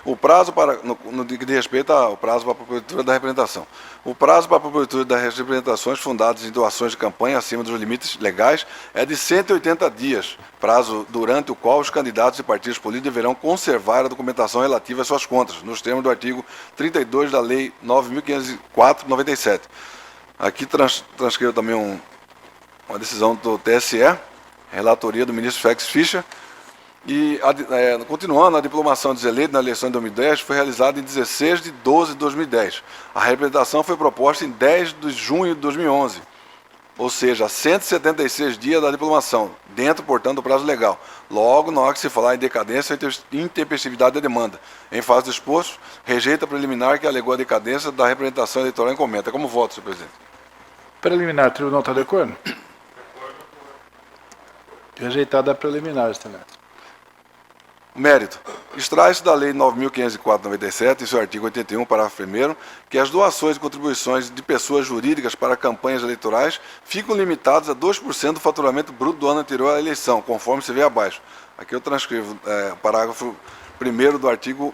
O prazo para, no que diz respeito ao prazo para a propositura da representação. O prazo para a propositura das representações fundadas em doações de campanha acima dos limites legais é de 180 dias, prazo durante o qual os candidatos e partidos políticos deverão conservar a documentação relativa às suas contas, nos termos do artigo 32 da Lei 9.504/97. Aqui transcrevo também uma decisão do TSE, relatoria do ministro Félix Fischer. E, continuando, a diplomação dos eleitos na eleição de 2010 foi realizada em 16 de 12 de 2010. A representação foi proposta em 10 de junho de 2011, ou seja, 176 dias da diplomação, dentro, portanto, do prazo legal. Logo, na hora que se falar em decadência e intempestividade da demanda. Em fase do exposto, rejeita a preliminar que alegou a decadência da representação eleitoral em comenta. Como voto, senhor presidente? Preliminar, o tribunal está de acordo? Rejeitada a preliminar, excelência. Mérito. Extrai-se da Lei 9.504/97, em seu artigo 81, parágrafo 1º, que as doações e contribuições de pessoas jurídicas para campanhas eleitorais ficam limitadas a 2% do faturamento bruto do ano anterior à eleição, conforme se vê abaixo. Aqui eu transcrevo o parágrafo 1º do artigo,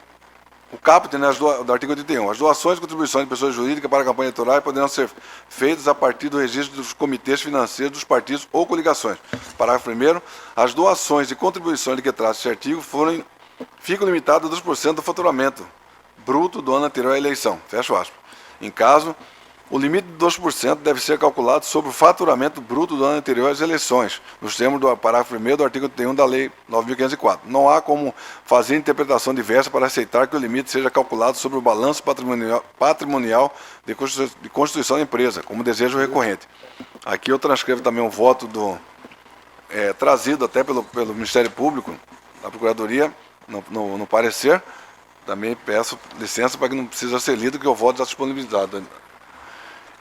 o caput, né, do artigo 81. As doações e contribuições de pessoas jurídicas para campanha eleitoral poderão ser feitas a partir do registro dos comitês financeiros dos partidos ou coligações. Parágrafo 1º. As doações e contribuições de que trata este artigo ficam limitadas a 2% do faturamento bruto do ano anterior à eleição. Fecho aspas. Em caso, o limite de 2% deve ser calculado sobre o faturamento bruto do ano anterior às eleições, nos termos do parágrafo 1º do artigo 81 da Lei 9.504. Não há como fazer interpretação diversa para aceitar que o limite seja calculado sobre o balanço patrimonial de constituição da empresa, como deseja o recorrente. Aqui eu transcrevo também um voto trazido até pelo Ministério Público, da Procuradoria, no parecer. Também peço licença para que não precisa ser lido, que o voto já disponibilizado.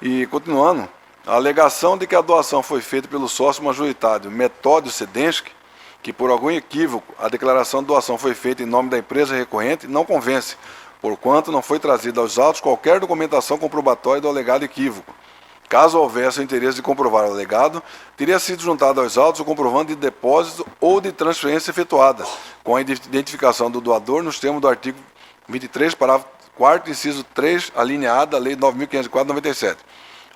E, continuando, a alegação de que a doação foi feita pelo sócio majoritário Metódio Sedensky, que por algum equívoco a declaração de doação foi feita em nome da empresa recorrente, não convence, porquanto não foi trazida aos autos qualquer documentação comprobatória do alegado equívoco. Caso houvesse o interesse de comprovar o alegado, teria sido juntado aos autos o comprovante de depósito ou de transferência efetuada, com a identificação do doador nos termos do artigo 23, parágrafo 4º, inciso 3, alínea A da Lei 9.504/97.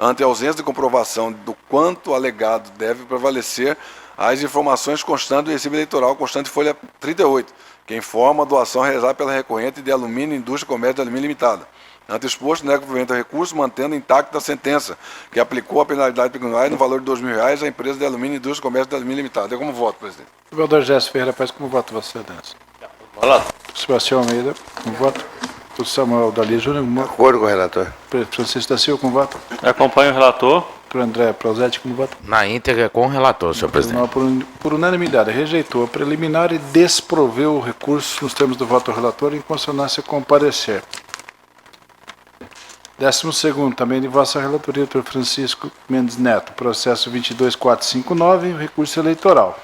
Ante a ausência de comprovação do quanto alegado, deve prevalecer as informações constantes do recibo eleitoral, constante folha 38, que informa a doação realizada pela recorrente de Alumínio Indústria e Comércio de Alumínio Limitada. Ante exposto, nego provimento ao recurso, mantendo intacta a sentença, que aplicou a penalidade pecuniária no valor de R$2.000 à empresa de Alumínio Indústria e Comércio de Alumínio Limitada. Eu como voto, presidente. O vereador Gerson Ferreira Paz, como voto, Vossa Excelência? Sebastião Almeida, como voto? O Samuel Dali Júnior, como voto? Acordo com o relator. Francisco da Silva, como voto? Acompanho o relator. Para André Prozetti, como voto? Na íntegra com o relator, senhor presidente. Por unanimidade, rejeitou a preliminar e desproveu o recurso nos termos do voto do relator em consonância com o parecer. 12º, também de vossa relatoria, doutor Francisco Mendes Neto, processo 22459, o recurso eleitoral.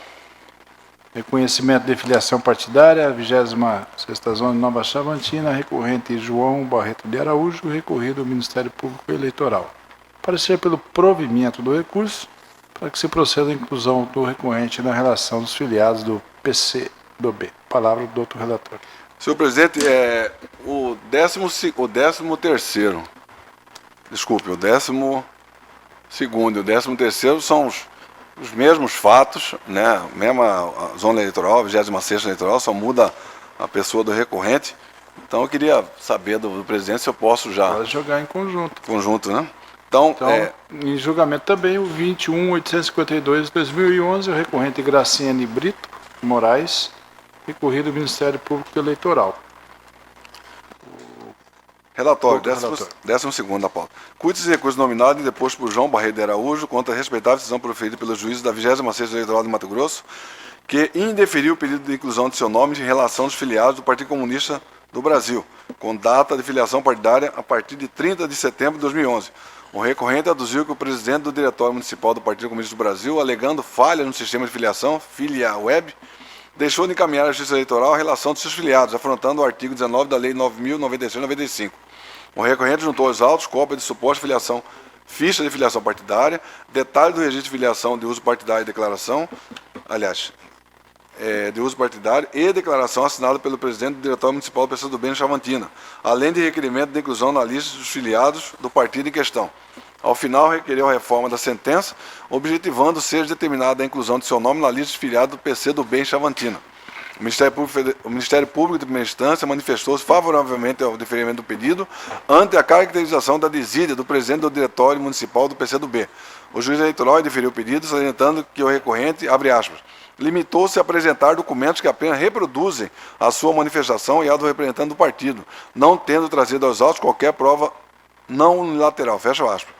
Reconhecimento de filiação partidária, 26ª Zona Nova Chavantina, recorrente João Barreto de Araújo, recorrido ao Ministério Público Eleitoral. Parecer pelo provimento do recurso, para que se proceda à inclusão do recorrente na relação dos filiados do PCdoB. Palavra do doutor relator. Senhor presidente, o 12º e o 13º são os mesmos fatos, né? Mesma zona eleitoral, 26ª eleitoral, só muda a pessoa do recorrente. Então eu queria saber do presidente se eu posso já... Pode jogar em conjunto. Conjunto, né? Então, em julgamento também o 21.852/2011, o recorrente Graciane Brito Moraes, recorrido ao Ministério Público Eleitoral. Relatório, 12º da pauta. Cuide-se de recurso nominado e deposto por João Barreto de Araújo contra a respeitável decisão proferida pelo juízo da 26ª Eleitoral de Mato Grosso, que indeferiu o pedido de inclusão de seu nome em relação aos filiados do Partido Comunista do Brasil, com data de filiação partidária a partir de 30 de setembro de 2011. O recorrente aduziu que o presidente do Diretório Municipal do Partido Comunista do Brasil, alegando falha no sistema de filiação, FiliaWeb, deixou de encaminhar à Justiça Eleitoral a relação de seus filiados, afrontando o artigo 19 da Lei 9.096/95. O recorrente juntou aos autos cópia de suposta filiação, ficha de filiação partidária, detalhe do registro de filiação de uso partidário e declaração, aliás, de uso partidário e declaração assinada pelo presidente do Diretório Municipal do PCdoB em Chavantina, além de requerimento de inclusão na lista dos filiados do partido em questão. Ao final, requereu a reforma da sentença, objetivando ser determinada a inclusão de seu nome na lista de filiados do PCdoB em Chavantina. O Ministério Público de primeira instância manifestou-se favoravelmente ao deferimento do pedido ante a caracterização da desídia do presidente do Diretório Municipal do PCdoB. O juiz eleitoral deferiu o pedido, salientando que o recorrente, abre aspas, limitou-se a apresentar documentos que apenas reproduzem a sua manifestação e a do representante do partido, não tendo trazido aos autos qualquer prova não unilateral, fecha aspas.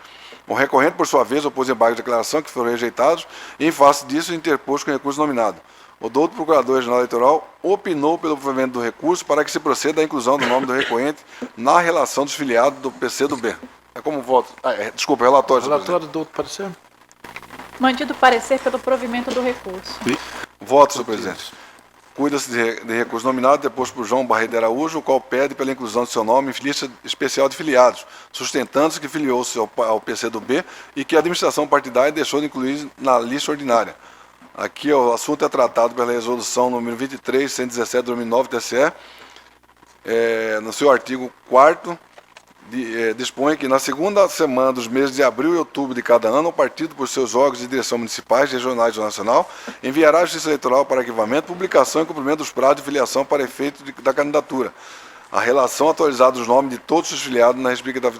O recorrente, por sua vez, opôs embargos de declaração que foram rejeitados e, em face disso, interpôs com recurso nominado. O doutor Procurador Regional Eleitoral opinou pelo provimento do recurso para que se proceda à inclusão do nome do recorrente na relação dos filiados do PCdoB. É como voto. Desculpa, relatório. Relatório do outro parecer. Mantido parecer pelo provimento do recurso. Voto, senhor presidente. Cuida-se de recurso nominado deposto por João Barreto de Araújo, o qual pede pela inclusão de seu nome em lista especial de filiados, sustentando-se que filiou-se ao PCdoB e que a administração partidária deixou de incluir na lista ordinária. Aqui o assunto é tratado pela resolução número 23.117/2009 TCE, no seu artigo 4º, dispõe que na segunda semana dos meses de abril e outubro de cada ano, o partido, por seus órgãos de direção municipais, regionais ou nacional, enviará à Justiça Eleitoral para arquivamento, publicação e cumprimento dos prazos de filiação para efeito da candidatura. A relação atualizada dos nomes de todos os filiados na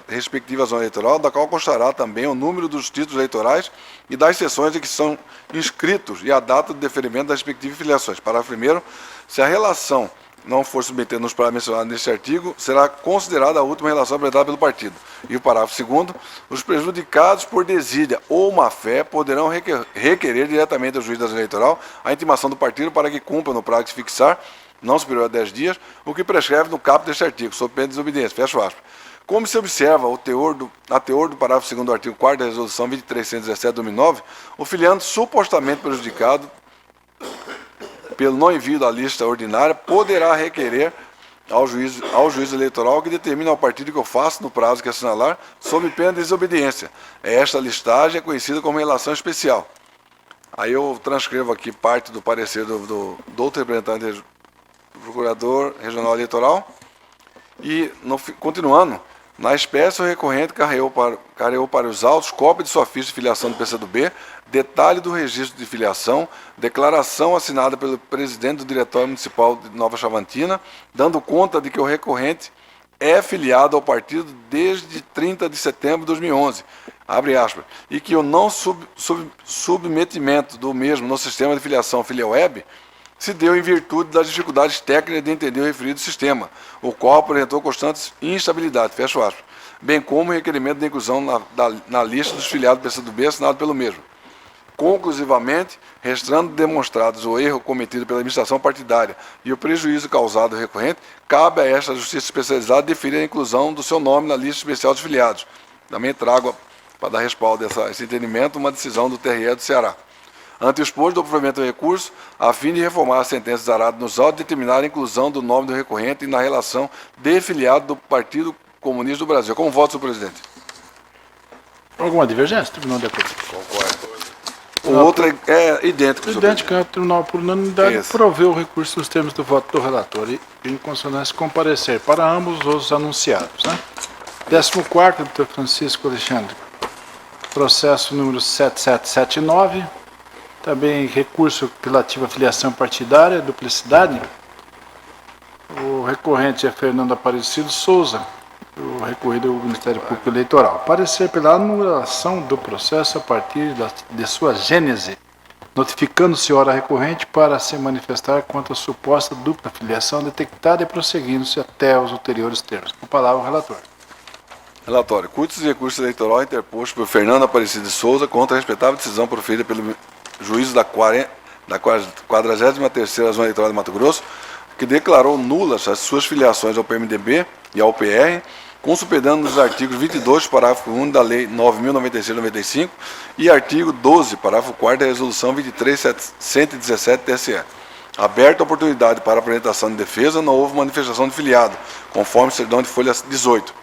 respectiva zona eleitoral, da qual constará também o número dos títulos eleitorais e das sessões em que são inscritos e a data de deferimento das respectivas filiações. Parágrafo 1º. Se a relação não for submetida nos prazos mencionados neste artigo, será considerada a última relação apresentada pelo partido. E o parágrafo 2º. Os prejudicados por desídia ou má-fé poderão requerer diretamente ao juiz da zona eleitoral a intimação do partido para que cumpra no prazo que se fixar, não superior a 10 dias, o que prescreve no caput deste artigo, sob pena de desobediência. Fecha aspas. Como se observa a teor do parágrafo 2º do artigo 4º da resolução 23.117/2009, o filiando supostamente prejudicado pelo não envio da lista ordinária poderá requerer ao juiz eleitoral que determine ao partido que o faça no prazo que assinalar, sob pena de desobediência. Esta listagem é conhecida como relação especial. Aí eu transcrevo aqui parte do parecer do outro representante do Procurador Regional Eleitoral. E, continuando, na espécie, o recorrente carreou para os autos cópia de sua ficha de filiação do PCdoB, detalhe do registro de filiação, declaração assinada pelo presidente do Diretório Municipal de Nova Chavantina, dando conta de que o recorrente é filiado ao partido desde 30 de setembro de 2011, abre aspas, e que o não submetimento do mesmo no sistema de filiação FiliaWeb se deu em virtude das dificuldades técnicas de entender o referido sistema, o qual apresentou constantes instabilidades, fecha aspas, bem como o requerimento de inclusão na lista dos filiados do PCdoB assinado pelo mesmo. Conclusivamente, restando demonstrados o erro cometido pela administração partidária e o prejuízo causado ao recorrente, cabe a esta Justiça Especializada deferir a inclusão do seu nome na lista especial dos filiados. Também trago, para dar respaldo a esse entendimento, uma decisão do TRE do Ceará. Ante o exposto do provimento do recurso, a fim de reformar a sentença zarada nos autos, determinar a inclusão do nome do recorrente na relação de filiado do Partido Comunista do Brasil. Como voto, senhor presidente? Alguma divergência? Tribunal de acordo. Concordo. O outro é idêntico. Idêntico, o Tribunal por unanimidade proveu o recurso nos termos do voto do relator e em consonância com parecer para ambos os anunciados. Né? 14º, Dr. Francisco Alexandre. Processo número 7779. Também recurso relativo à filiação partidária, duplicidade. O recorrente é Fernando Aparecido Souza, o recorrido ao Ministério Público Eleitoral. Parecer pela anulação do processo a partir de sua gênese, notificando-se hora recorrente para se manifestar quanto à suposta dupla filiação detectada e prosseguindo-se até os ulteriores termos. Com a palavra o relator. Relatório. Cuidos de recurso eleitoral interposto por Fernando Aparecido Souza contra a respeitável decisão proferida pelo juízo da 43ª Zona Eleitoral de Mato Grosso, que declarou nulas as suas filiações ao PMDB e ao PR, consuperando nos artigos 22, parágrafo 1 da Lei 9.096/95 e artigo 12, parágrafo 4 da Resolução 23.117 TSE. Aberta a oportunidade para apresentação de defesa, não houve manifestação de filiado, conforme certidão de folha 18.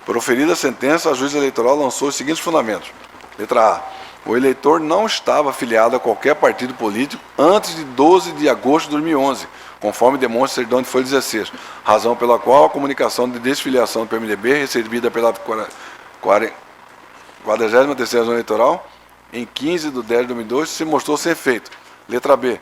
Proferida a sentença, a juíza eleitoral lançou os seguintes fundamentos. Letra A. O eleitor não estava afiliado a qualquer partido político antes de 12 de agosto de 2011, conforme demonstra a certidão de folha 16, razão pela qual a comunicação de desfiliação do PMDB, recebida pela 43ª Zona Eleitoral, em 15 de 10 de 2002, se mostrou sem efeito. Letra B.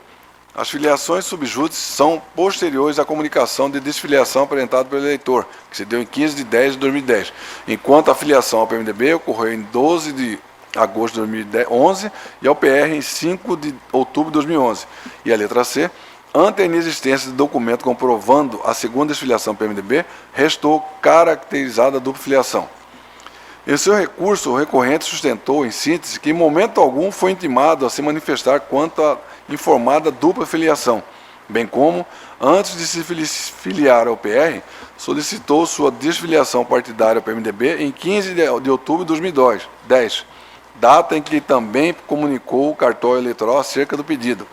As filiações subjúdice são posteriores à comunicação de desfiliação apresentada pelo eleitor, que se deu em 15 de 10 de 2010, enquanto a filiação ao PMDB ocorreu em 12 de agosto de 2011 e ao PR em 5 de outubro de 2011. E a letra C. Ante a inexistência de documento comprovando a segunda desfiliação ao PMDB, restou caracterizada a dupla filiação. Em seu recurso, o recorrente sustentou, em síntese, que em momento algum foi intimado a se manifestar quanto à informada dupla filiação, bem como, antes de se filiar ao PR, solicitou sua desfiliação partidária ao PMDB em 15 de outubro de 2010, data em que também comunicou o cartório eleitoral acerca do pedido.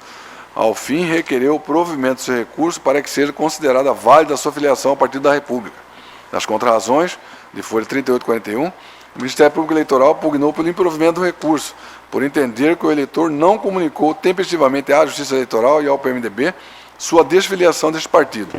Ao fim, requereu o provimento do seu recurso para que seja considerada válida a sua filiação ao Partido da República. Das contrarrazões, de folha 3841, o Ministério Público Eleitoral pugnou pelo improvimento do recurso, por entender que o eleitor não comunicou tempestivamente à Justiça Eleitoral e ao PMDB sua desfiliação deste partido.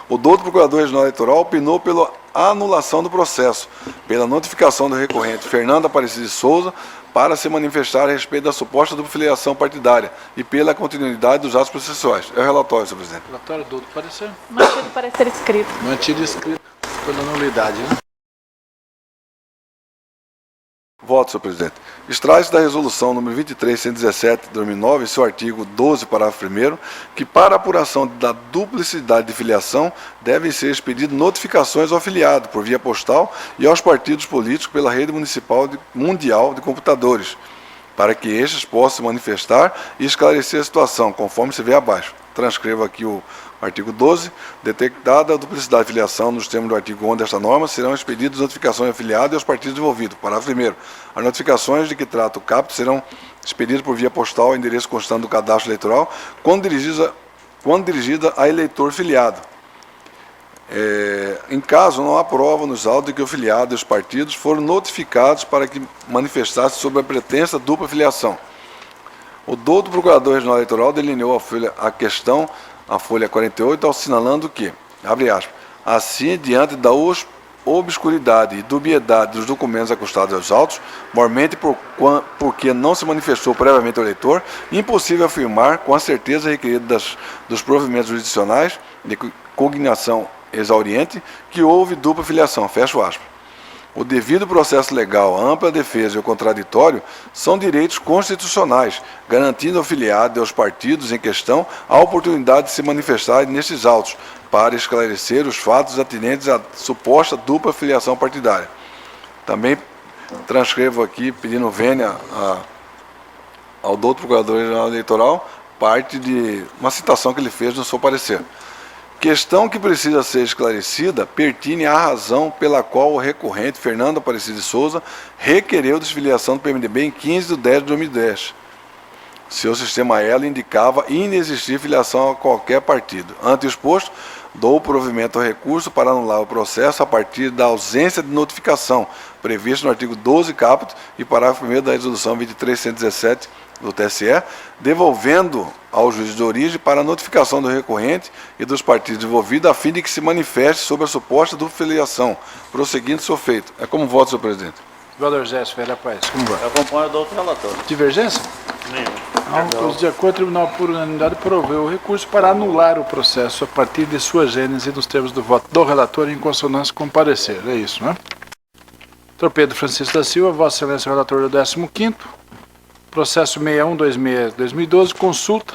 O douto Procurador Regional Eleitoral opinou pela anulação do processo, pela notificação do recorrente Fernando Aparecido de Souza para se manifestar a respeito da suposta dupla filiação partidária e pela continuidade dos atos processuais. É o relatório, senhor presidente. Relatório do parecer. Mantido o parecer escrito. Mantido escrito pela nulidade, né? Voto, senhor presidente. Extrai-se da resolução número 23.117 de 2009, seu artigo 12, parágrafo 1º, que para a apuração da duplicidade de filiação devem ser expedidas notificações ao afiliado por via postal e aos partidos políticos pela rede municipal mundial de computadores, para que estes possam se manifestar e esclarecer a situação, conforme se vê abaixo. Transcrevo aqui o artigo 12. Detectada a duplicidade de filiação nos termos do artigo 11 desta norma, serão expedidas notificações ao afiliado e aos partidos envolvidos. Parágrafo 1º. As notificações de que trata o caput serão expedidas por via postal ao endereço constante do cadastro eleitoral, quando dirigida a eleitor filiado. Em caso, não há prova nos autos de que o filiado e os partidos foram notificados para que manifestassem sobre a pretensa dupla filiação. O douto Procurador Regional Eleitoral delineou a questão, a folha 48, assinalando que, abre aspas, assim, diante da obscuridade e dubiedade dos documentos acostados aos autos, mormente porque não se manifestou previamente ao eleitor, impossível afirmar com a certeza requerida dos provimentos jurisdicionais de cognação exauriente que houve dupla filiação, fecho aspas. O devido processo legal, a ampla defesa e o contraditório são direitos constitucionais, garantindo ao filiado e aos partidos em questão a oportunidade de se manifestarem nestes autos, para esclarecer os fatos atinentes à suposta dupla filiação partidária. Também transcrevo aqui, pedindo vênia ao douto Procurador-Geral Eleitoral, parte de uma citação que ele fez no seu parecer. Questão que precisa ser esclarecida pertine à razão pela qual o recorrente Fernando Aparecido de Souza requereu desfiliação do PMDB em 15 de 10 de 2010. Seu sistema ELA indicava inexistir filiação a qualquer partido. Ante o exposto, dou provimento ao recurso para anular o processo a partir da ausência de notificação, previsto no artigo 12 caput e parágrafo 1º da resolução 23.117 do TSE, devolvendo ao juiz de origem para a notificação do recorrente e dos partidos envolvidos, a fim de que se manifeste sobre a suposta dupla filiação, prosseguindo seu feito. É como voto, senhor presidente. Vereador Zé Ferreira Paes, como vai? Eu acompanho o doutor relator. Divergência? Não, de acordo, o tribunal, por unanimidade, proveu o recurso para anular o processo a partir de sua gênese e dos termos do voto do relator em consonância com o parecer. É isso, né? Doutor Pedro Francisco da Silva, Vossa Excelência, relator do 15º. Processo 6126-2012, consulta,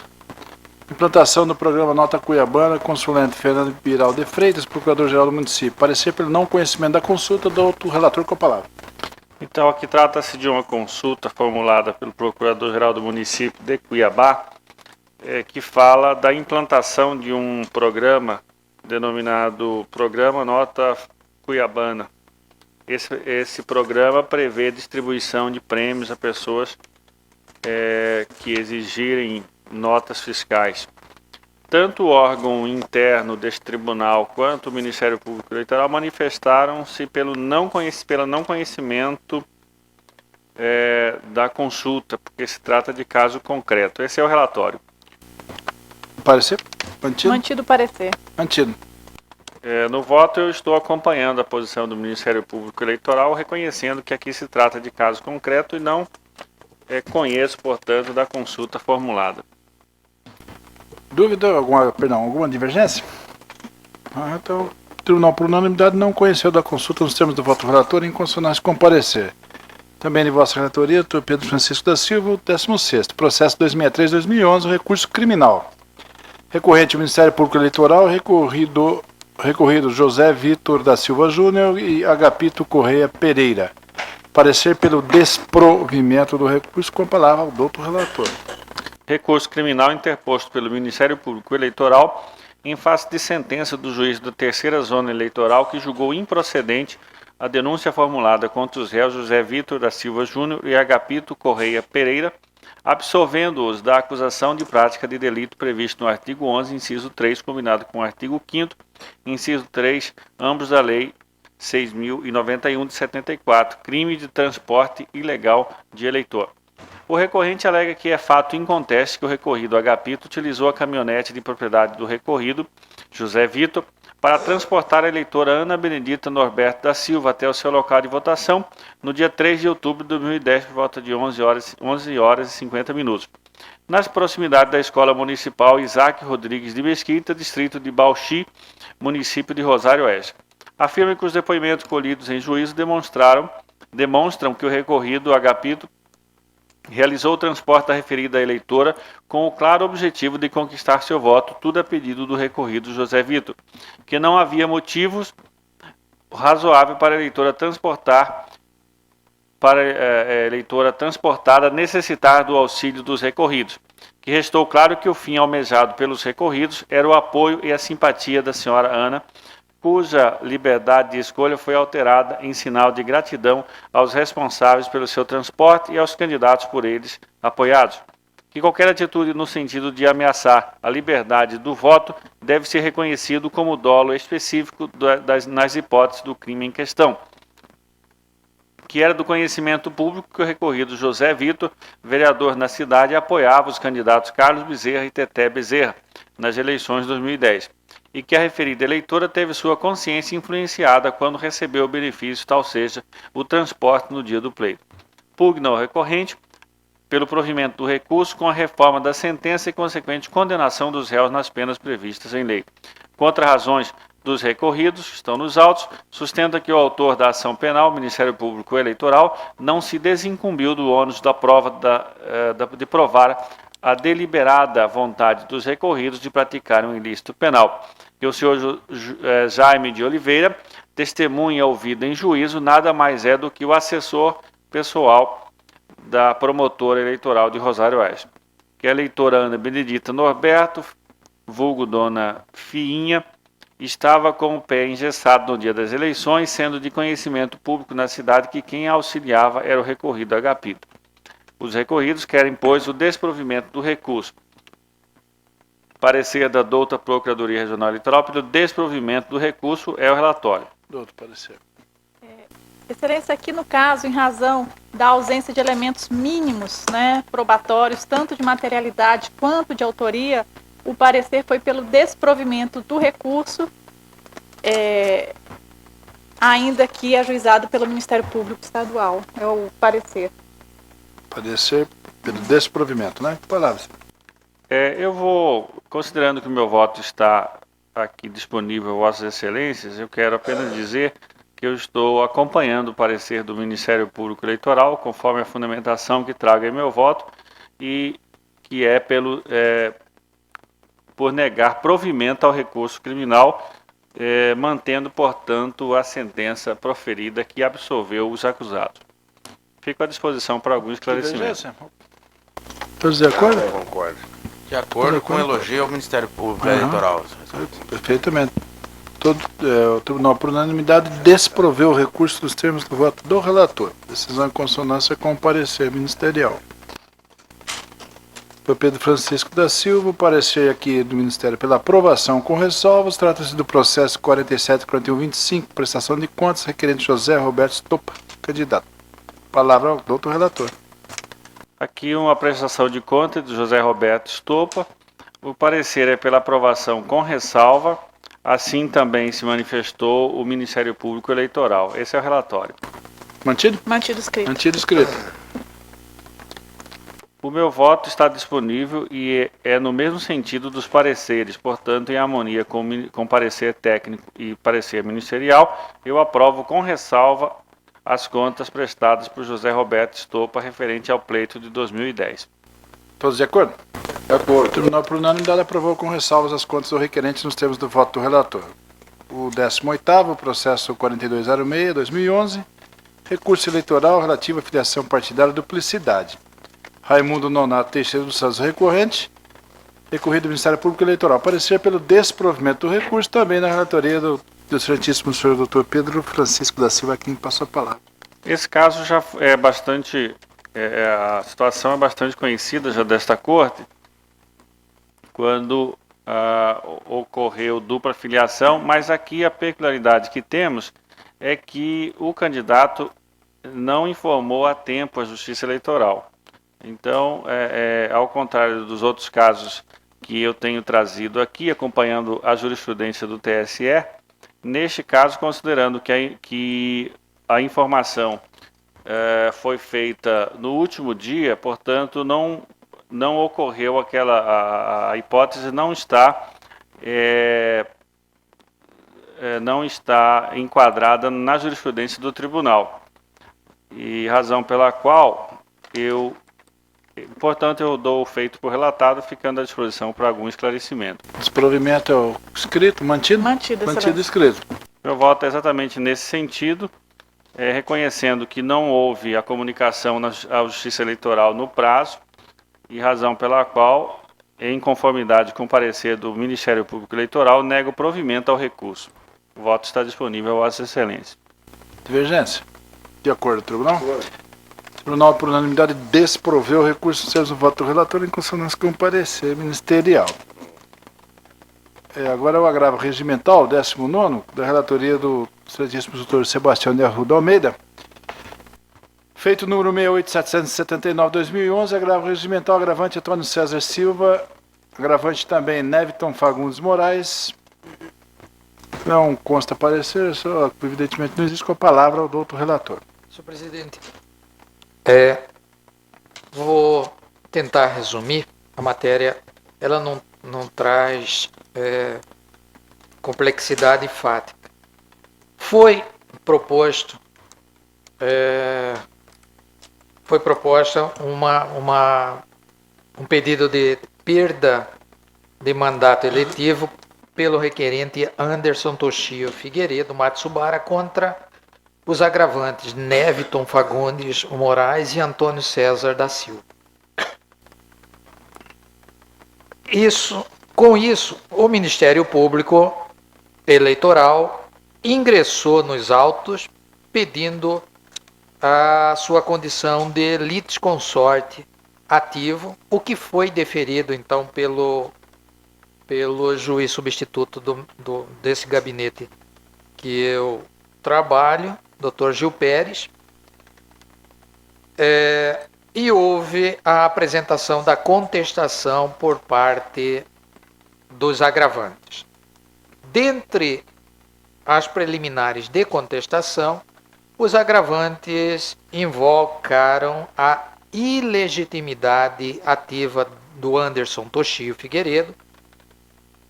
implantação do programa Nota Cuiabana, consulente Fernando Piral de Freitas, Procurador-Geral do Município. Parecer pelo não conhecimento da consulta, do relator com a palavra. Então, aqui trata-se de uma consulta formulada pelo Procurador-Geral do Município de Cuiabá, que fala da implantação de um programa denominado Programa Nota Cuiabana. Esse programa prevê distribuição de prêmios a pessoas que exigirem notas fiscais. Tanto o órgão interno deste tribunal quanto o Ministério Público Eleitoral manifestaram-se pelo não conhecimento da consulta, porque se trata de caso concreto. Esse é o relatório. Parecer? Mantido? Mantido o parecer. Mantido. No voto, eu estou acompanhando a posição do Ministério Público Eleitoral, reconhecendo que aqui se trata de caso concreto e não conheço, portanto, da consulta formulada. Dúvida? Alguma divergência? Então, o Tribunal, por unanimidade, não conheceu da consulta nos termos do voto relator em consonância com o parecer. Também de vossa relatoria, doutor Pedro Francisco da Silva, o 16º, processo 2063-2011, recurso criminal. Recorrente, Ministério Público Eleitoral, recorrido José Vitor da Silva Júnior e Agapito Correia Pereira. Parecer pelo desprovimento do recurso, com a palavra ao doutor relator. Recurso criminal interposto pelo Ministério Público Eleitoral em face de sentença do juiz da terceira zona eleitoral que julgou improcedente a denúncia formulada contra os réus José Vitor da Silva Júnior e Agapito Correia Pereira, absolvendo-os da acusação de prática de delito previsto no artigo 11, inciso 3, combinado com o artigo 5º, inciso 3, ambos da Lei 6.091 de 74, crime de transporte ilegal de eleitor. O recorrente alega que é fato inconteste que o recorrido Agapito utilizou a caminhonete de propriedade do recorrido, José Vitor, para transportar a eleitora Ana Benedita Norberto da Silva até o seu local de votação no dia 3 de outubro de 2010, por volta de 11 horas e 50 minutos. Nas proximidades da Escola Municipal Isaac Rodrigues de Mesquita, distrito de Bauxi, município de Rosário Oeste. Afirma que os depoimentos colhidos em juízo demonstram que o recorrido Agapito realizou o transporte da referida eleitora com o claro objetivo de conquistar seu voto, tudo a pedido do recorrido José Vitor, que não havia motivos razoáveis para a eleitora transportada necessitar do auxílio dos recorridos, que restou claro que o fim almejado pelos recorridos era o apoio e a simpatia da senhora Ana, cuja liberdade de escolha foi alterada em sinal de gratidão aos responsáveis pelo seu transporte e aos candidatos por eles apoiados. Que qualquer atitude no sentido de ameaçar a liberdade do voto deve ser reconhecido como dolo específico nas hipóteses do crime em questão, que era do conhecimento público que o recorrido José Vitor, vereador na cidade, apoiava os candidatos Carlos Bezerra e Teté Bezerra nas eleições de 2010. E que a referida eleitora teve sua consciência influenciada quando recebeu o benefício, tal seja, o transporte no dia do pleito. Pugna ao recorrente pelo provimento do recurso com a reforma da sentença e consequente condenação dos réus nas penas previstas em lei. Contra razões dos recorridos, que estão nos autos, sustenta que o autor da ação penal, Ministério Público Eleitoral, não se desincumbiu do ônus da prova de provar a deliberada vontade dos recorridos de praticar um ilícito penal. Que o senhor Jaime de Oliveira, testemunha ouvida em juízo, nada mais é do que o assessor pessoal da promotora eleitoral de Rosário Oeste. Que a eleitora Ana Benedita Norberto, vulgo Dona Fiinha, estava com o pé engessado no dia das eleições, sendo de conhecimento público na cidade que quem a auxiliava era o recorrido Agapito. Os recorridos querem, pois, o desprovimento do recurso. Parecer da douta Procuradoria Regional Eleitoral pelo desprovimento do recurso é o relatório. Doutor, parecer. Excelência, aqui no caso, em razão da ausência de elementos mínimos, probatórios, tanto de materialidade quanto de autoria, o parecer foi pelo desprovimento do recurso, ainda que ajuizado pelo Ministério Público Estadual. É o parecer. Parecer pelo desprovimento, né? Palavras. Eu vou, considerando que o meu voto está aqui disponível a Vossas Excelências, eu quero apenas dizer que eu estou acompanhando o parecer do Ministério Público Eleitoral, conforme a fundamentação que traga em meu voto, e que é por negar provimento ao recurso criminal, mantendo, portanto, a sentença proferida que absolveu os acusados. Fico à disposição para algum esclarecimento. Todos de acordo? Eu concordo. De acordo com o elogio ao Ministério Público Eleitoral. Perfeitamente. O Tribunal, por unanimidade, desproveu o recurso dos termos do voto do relator. Decisão em consonância com o parecer ministerial. Foi Pedro Francisco da Silva, o parecer aqui do Ministério pela aprovação com ressalvas. Trata-se do processo 47.41.25, prestação de contas, requerente José Roberto Stopa, candidato. Palavra ao doutor relator. Aqui uma prestação de conta do José Roberto Estopa. O parecer é pela aprovação com ressalva. Assim também se manifestou o Ministério Público Eleitoral. Esse é o relatório. Mantido? Mantido escrito. Mantido escrito. O meu voto está disponível e é no mesmo sentido dos pareceres, portanto, em harmonia com parecer técnico e parecer ministerial, eu aprovo com ressalva as contas prestadas por José Roberto Estopa referente ao pleito de 2010. Todos de acordo? De acordo. O Tribunal, por unanimidade, aprovou com ressalvas as contas do requerente nos termos do voto do relator. O 18º, processo 4206-2011, recurso eleitoral relativo à filiação partidária duplicidade. Raimundo Nonato Teixeira dos Santos, recorrente, recorrido do Ministério Público Eleitoral. Parecer pelo desprovimento do recurso, também na relatoria do excelentíssimo senhor doutor Pedro Francisco da Silva, quem passou a palavra. Esse caso já é bastante, a situação é bastante conhecida já desta corte, quando ocorreu dupla filiação, mas aqui a peculiaridade que temos é que o candidato não informou a tempo a Justiça Eleitoral. Então, ao contrário dos outros casos que eu tenho trazido aqui, acompanhando a jurisprudência do TSE, neste caso, considerando que a informação foi feita no último dia, portanto, não ocorreu a hipótese não está enquadrada na jurisprudência do tribunal, e razão pela qual portanto, eu dou o feito por relatado, ficando à disposição para algum esclarecimento. Desprovimento é o escrito, mantido? Mantido, Mantido excelência. escrito. Meu voto é exatamente nesse sentido, reconhecendo que não houve a comunicação à Justiça Eleitoral no prazo, e razão pela qual, em conformidade com o parecer do Ministério Público Eleitoral, nego provimento ao recurso. O voto está disponível a Vossa Excelência. Divergência? De acordo, tribunal? O tribunal, por unanimidade, desproveu o recurso nos termos do voto do relator em consonância com o parecer ministerial. Agora é o agravo regimental, 19º, da relatoria do excelentíssimo doutor Sebastião de Arruda Almeida. Feito número 68779-2011, agravo regimental, agravante Antônio César Silva, agravante também Neviton Fagundes Moraes. Não consta parecer, só evidentemente não existe, com a palavra ao doutor relator. Senhor presidente, vou tentar resumir a matéria. Ela não traz complexidade fática. Foi proposta um pedido de perda de mandato eletivo pelo requerente Anderson Toshio Figueiredo Matsubara contra os agravantes Neviton Fagundes Moraes e Antônio César da Silva. Com isso, o Ministério Público Eleitoral ingressou nos autos pedindo a sua condição de litisconsorte ativo, o que foi deferido então pelo juiz substituto desse gabinete que eu trabalho, Dr. Gil Pérez, e houve a apresentação da contestação por parte dos agravantes. Dentre as preliminares de contestação, os agravantes invocaram a ilegitimidade ativa do Anderson Toshio Figueiredo,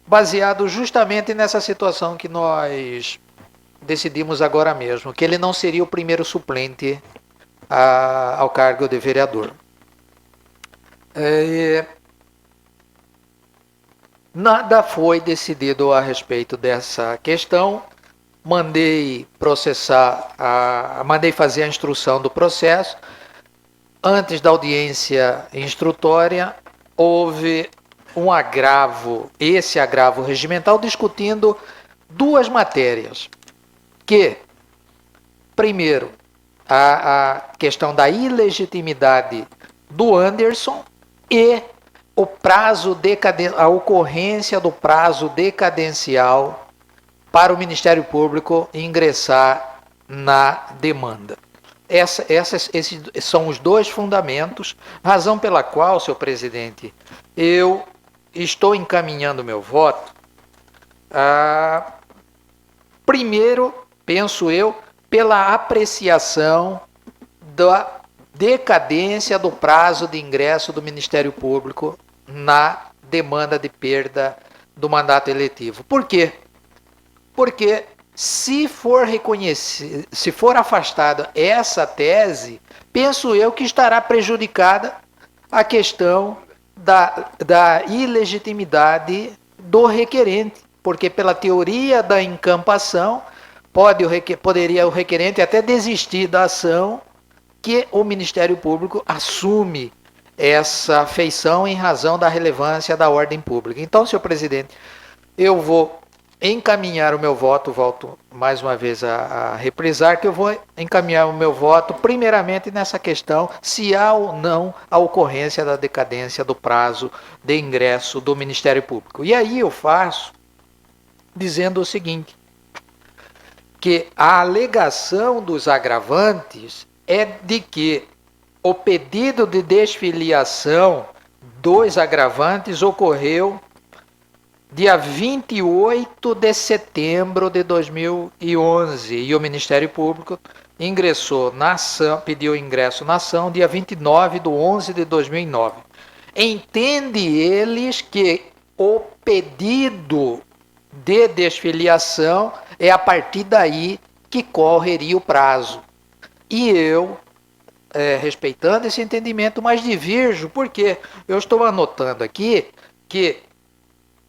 baseado justamente nessa situação que nós decidimos agora mesmo, que ele não seria o primeiro suplente ao cargo de vereador. Nada foi decidido a respeito dessa questão. Mandei fazer a instrução do processo. Antes da audiência instrutória, houve um agravo, esse agravo regimental, discutindo duas matérias. Que, primeiro, a questão da ilegitimidade do Anderson e a ocorrência do prazo decadencial para o Ministério Público ingressar na demanda. Esses são os dois fundamentos, razão pela qual, senhor presidente, eu estou encaminhando meu voto, primeiro, penso eu, pela apreciação da decadência do prazo de ingresso do Ministério Público na demanda de perda do mandato eletivo. Por quê? Porque se for reconhecido, se for afastada essa tese, penso eu que estará prejudicada a questão da ilegitimidade do requerente, porque pela teoria da incampação, poderia o requerente até desistir da ação que o Ministério Público assume essa feição em razão da relevância da ordem pública. Então, senhor presidente, eu vou encaminhar o meu voto, volto mais uma vez a reprisar, que eu vou encaminhar o meu voto primeiramente nessa questão, se há ou não a ocorrência da decadência do prazo de ingresso do Ministério Público. E aí eu faço dizendo o seguinte, que a alegação dos agravantes é de que o pedido de desfiliação dos agravantes ocorreu dia 28 de setembro de 2011 e o Ministério Público ingressou na ação, pediu ingresso na ação dia 29 de 11 de 2009. Entende eles que o pedido de desfiliação é a partir daí que correria o prazo. E eu, respeitando esse entendimento, mas divirjo, porque eu estou anotando aqui que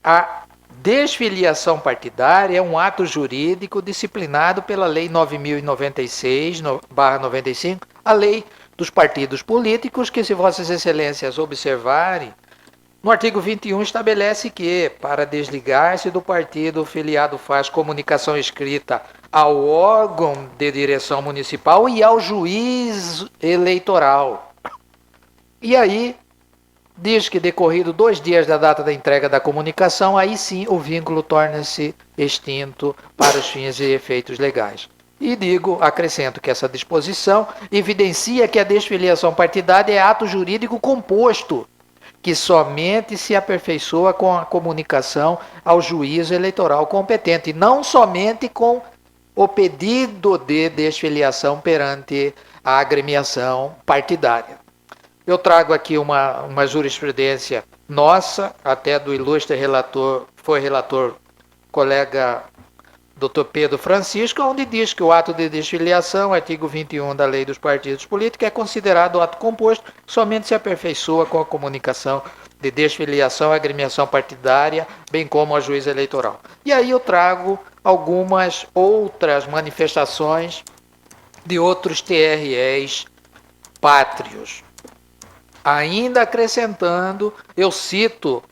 a desfiliação partidária é um ato jurídico disciplinado pela Lei 9.096/95, a Lei dos Partidos Políticos, que, se Vossas Excelências observarem, no artigo 21 estabelece que, para desligar-se do partido, o filiado faz comunicação escrita ao órgão de direção municipal e ao juiz eleitoral. E aí, diz que decorrido 2 dias da data da entrega da comunicação, aí sim o vínculo torna-se extinto para os fins e efeitos legais. E acrescento que essa disposição evidencia que a desfiliação partidária é ato jurídico composto, que somente se aperfeiçoa com a comunicação ao juízo eleitoral competente, não somente com o pedido de desfiliação perante a agremiação partidária. Eu trago aqui uma jurisprudência nossa, até do ilustre relator, foi relator colega Dr. Pedro Francisco, onde diz que o ato de desfiliação, artigo 21 da Lei dos Partidos Políticos, é considerado ato composto, somente se aperfeiçoa com a comunicação de desfiliação à agremiação partidária, bem como ao juiz eleitoral. E aí eu trago algumas outras manifestações de outros TREs pátrios. Ainda acrescentando, eu cito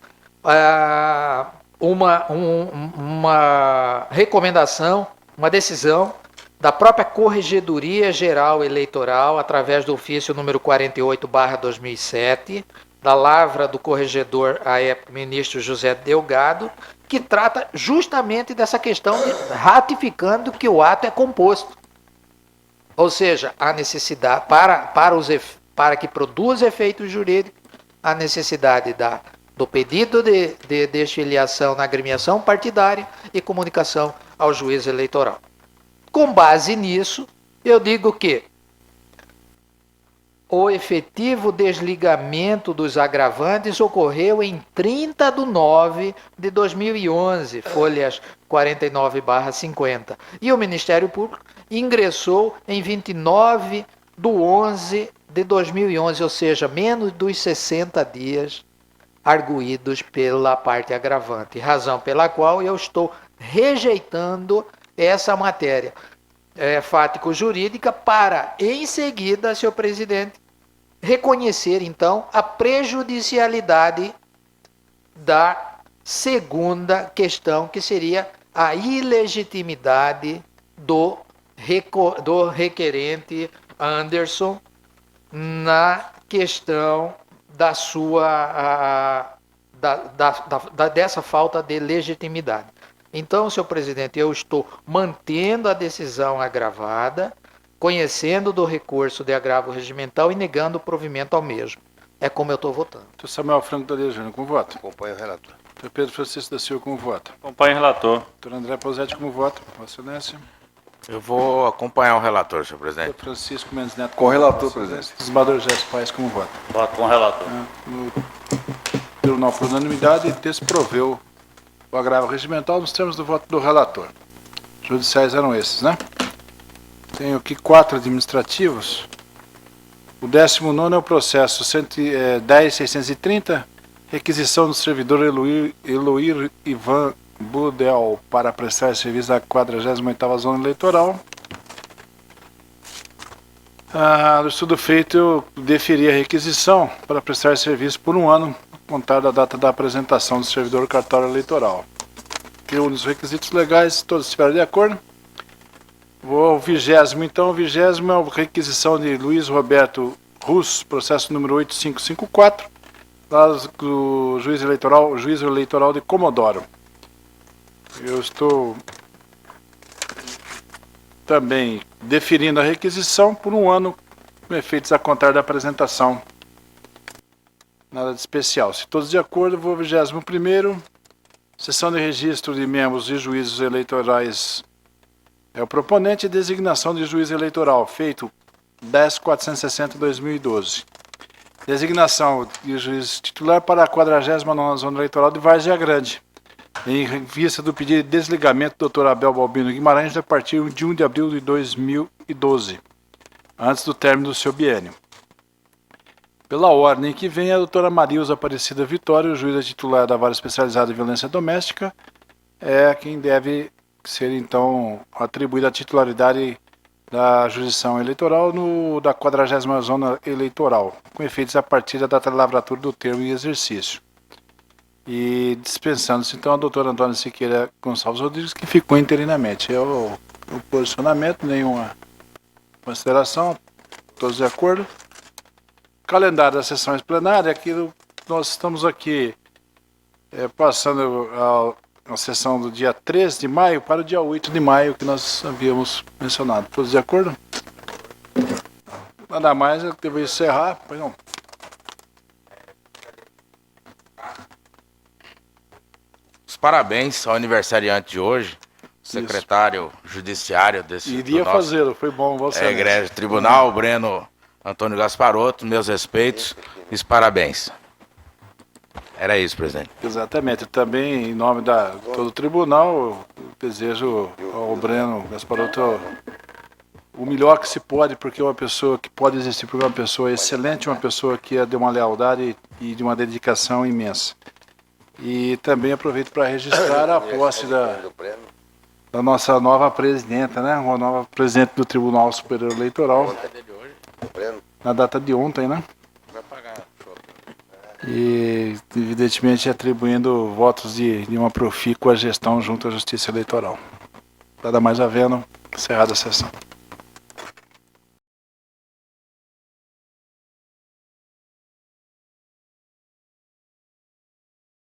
uma recomendação, uma decisão da própria Corregedoria Geral Eleitoral, através do ofício número 48/2007, da lavra do corregedor, à época, ministro José Delgado, que trata justamente dessa questão, ratificando que o ato é composto. Ou seja, a necessidade, para que produza efeitos jurídicos, a necessidade do pedido de desfiliação na agremiação partidária e comunicação ao juiz eleitoral. Com base nisso, eu digo que o efetivo desligamento dos agravantes ocorreu em 30 de 9 de 2011, folhas 49/50, e o Ministério Público ingressou em 29 de 11 de 2011, ou seja, menos dos 60 dias arguídos pela parte agravante, razão pela qual eu estou rejeitando essa matéria fático-jurídica para, em seguida, senhor presidente, reconhecer, então, a prejudicialidade da segunda questão, que seria a ilegitimidade do requerente Anderson na questão da sua dessa falta de legitimidade. Então, senhor presidente, eu estou mantendo a decisão agravada conhecendo do recurso de agravo regimental e negando o provimento ao mesmo. É como eu estou votando. Doutor Samuel Franco Daria Júnior, como voto? Acompanho o relator. Doutor Pedro Francisco da Silva, como voto? Acompanhe o relator. Doutor André Pausetti, como voto? Vossa Excelência. Eu vou acompanhar o relator, senhor presidente. Doutor Francisco Mendes Neto. Com o relator, Vossa presidente. Excelência. Desembargador Gerson Paes, como voto? Voto com o relator. No Tribunal, por unanimidade, desproveu o agravo regimental nos termos do voto do relator. Judiciais eram esses, né? Tenho aqui 4 administrativos. O 19º é o processo 10.630, requisição do servidor Eloir Ivan Budel para prestar serviço à 48ª Zona Eleitoral. No estudo feito, eu deferi a requisição para prestar serviço por 1 ano, contar da data da apresentação do servidor do cartório eleitoral. Reúne os requisitos legais, todos estiveram de acordo. Vou ao 20º, então. O 20º é a requisição de Luiz Roberto Rus, processo número 8554, lá do juízo eleitoral de Comodoro. Eu estou também deferindo a requisição por 1 ano, com efeitos a contar da apresentação. Nada de especial. Se todos de acordo, vou ao 21º. Sessão de registro de membros e juízes eleitorais. É o proponente, designação de juiz eleitoral, feito 10.460/2012. Designação de juiz titular para a 49ª Zona Eleitoral de Várzea Grande, em vista do pedido de desligamento do Dr. Abel Balbino Guimarães a partir de 1 de abril de 2012, antes do término do seu biênio. Pela ordem que vem, a doutora Marilza Aparecida Vitória, juíza titular da Vara Especializada em Violência Doméstica, é quem deve ser, então, atribuída a titularidade da jurisdição eleitoral da 40ª Zona Eleitoral, com efeitos a partir da data de lavratura do termo em exercício. E dispensando-se, então, a doutora Antônia Siqueira Gonçalves Rodrigues, que ficou interinamente. É o posicionamento, nenhuma consideração, todos de acordo. Calendário das sessões plenárias, nós estamos aqui passando a sessão do dia 13 de maio para o dia 8 de maio, que nós havíamos mencionado. Todos de acordo? Nada mais, eu devo encerrar. Pois não. Os parabéns ao aniversariante de hoje, secretário judiciário desse Iria do nosso fazê-lo, foi bom. Você egrégio tribunal, Breno Antônio Gasparotto, meus respeitos e os parabéns. Era isso, presidente. Exatamente. Também, em nome de todo o tribunal, eu desejo ao Breno Gasparotto o melhor que se pode, porque é uma pessoa que pode existir, porque é uma pessoa excelente, uma pessoa que é de uma lealdade e de uma dedicação imensa. E também aproveito para registrar a posse da nossa nova presidenta, né? Uma nova presidente do Tribunal Superior Eleitoral. Na data de ontem, né? E, evidentemente, atribuindo votos de uma profícua gestão junto à Justiça Eleitoral. Nada mais havendo, encerrada a sessão.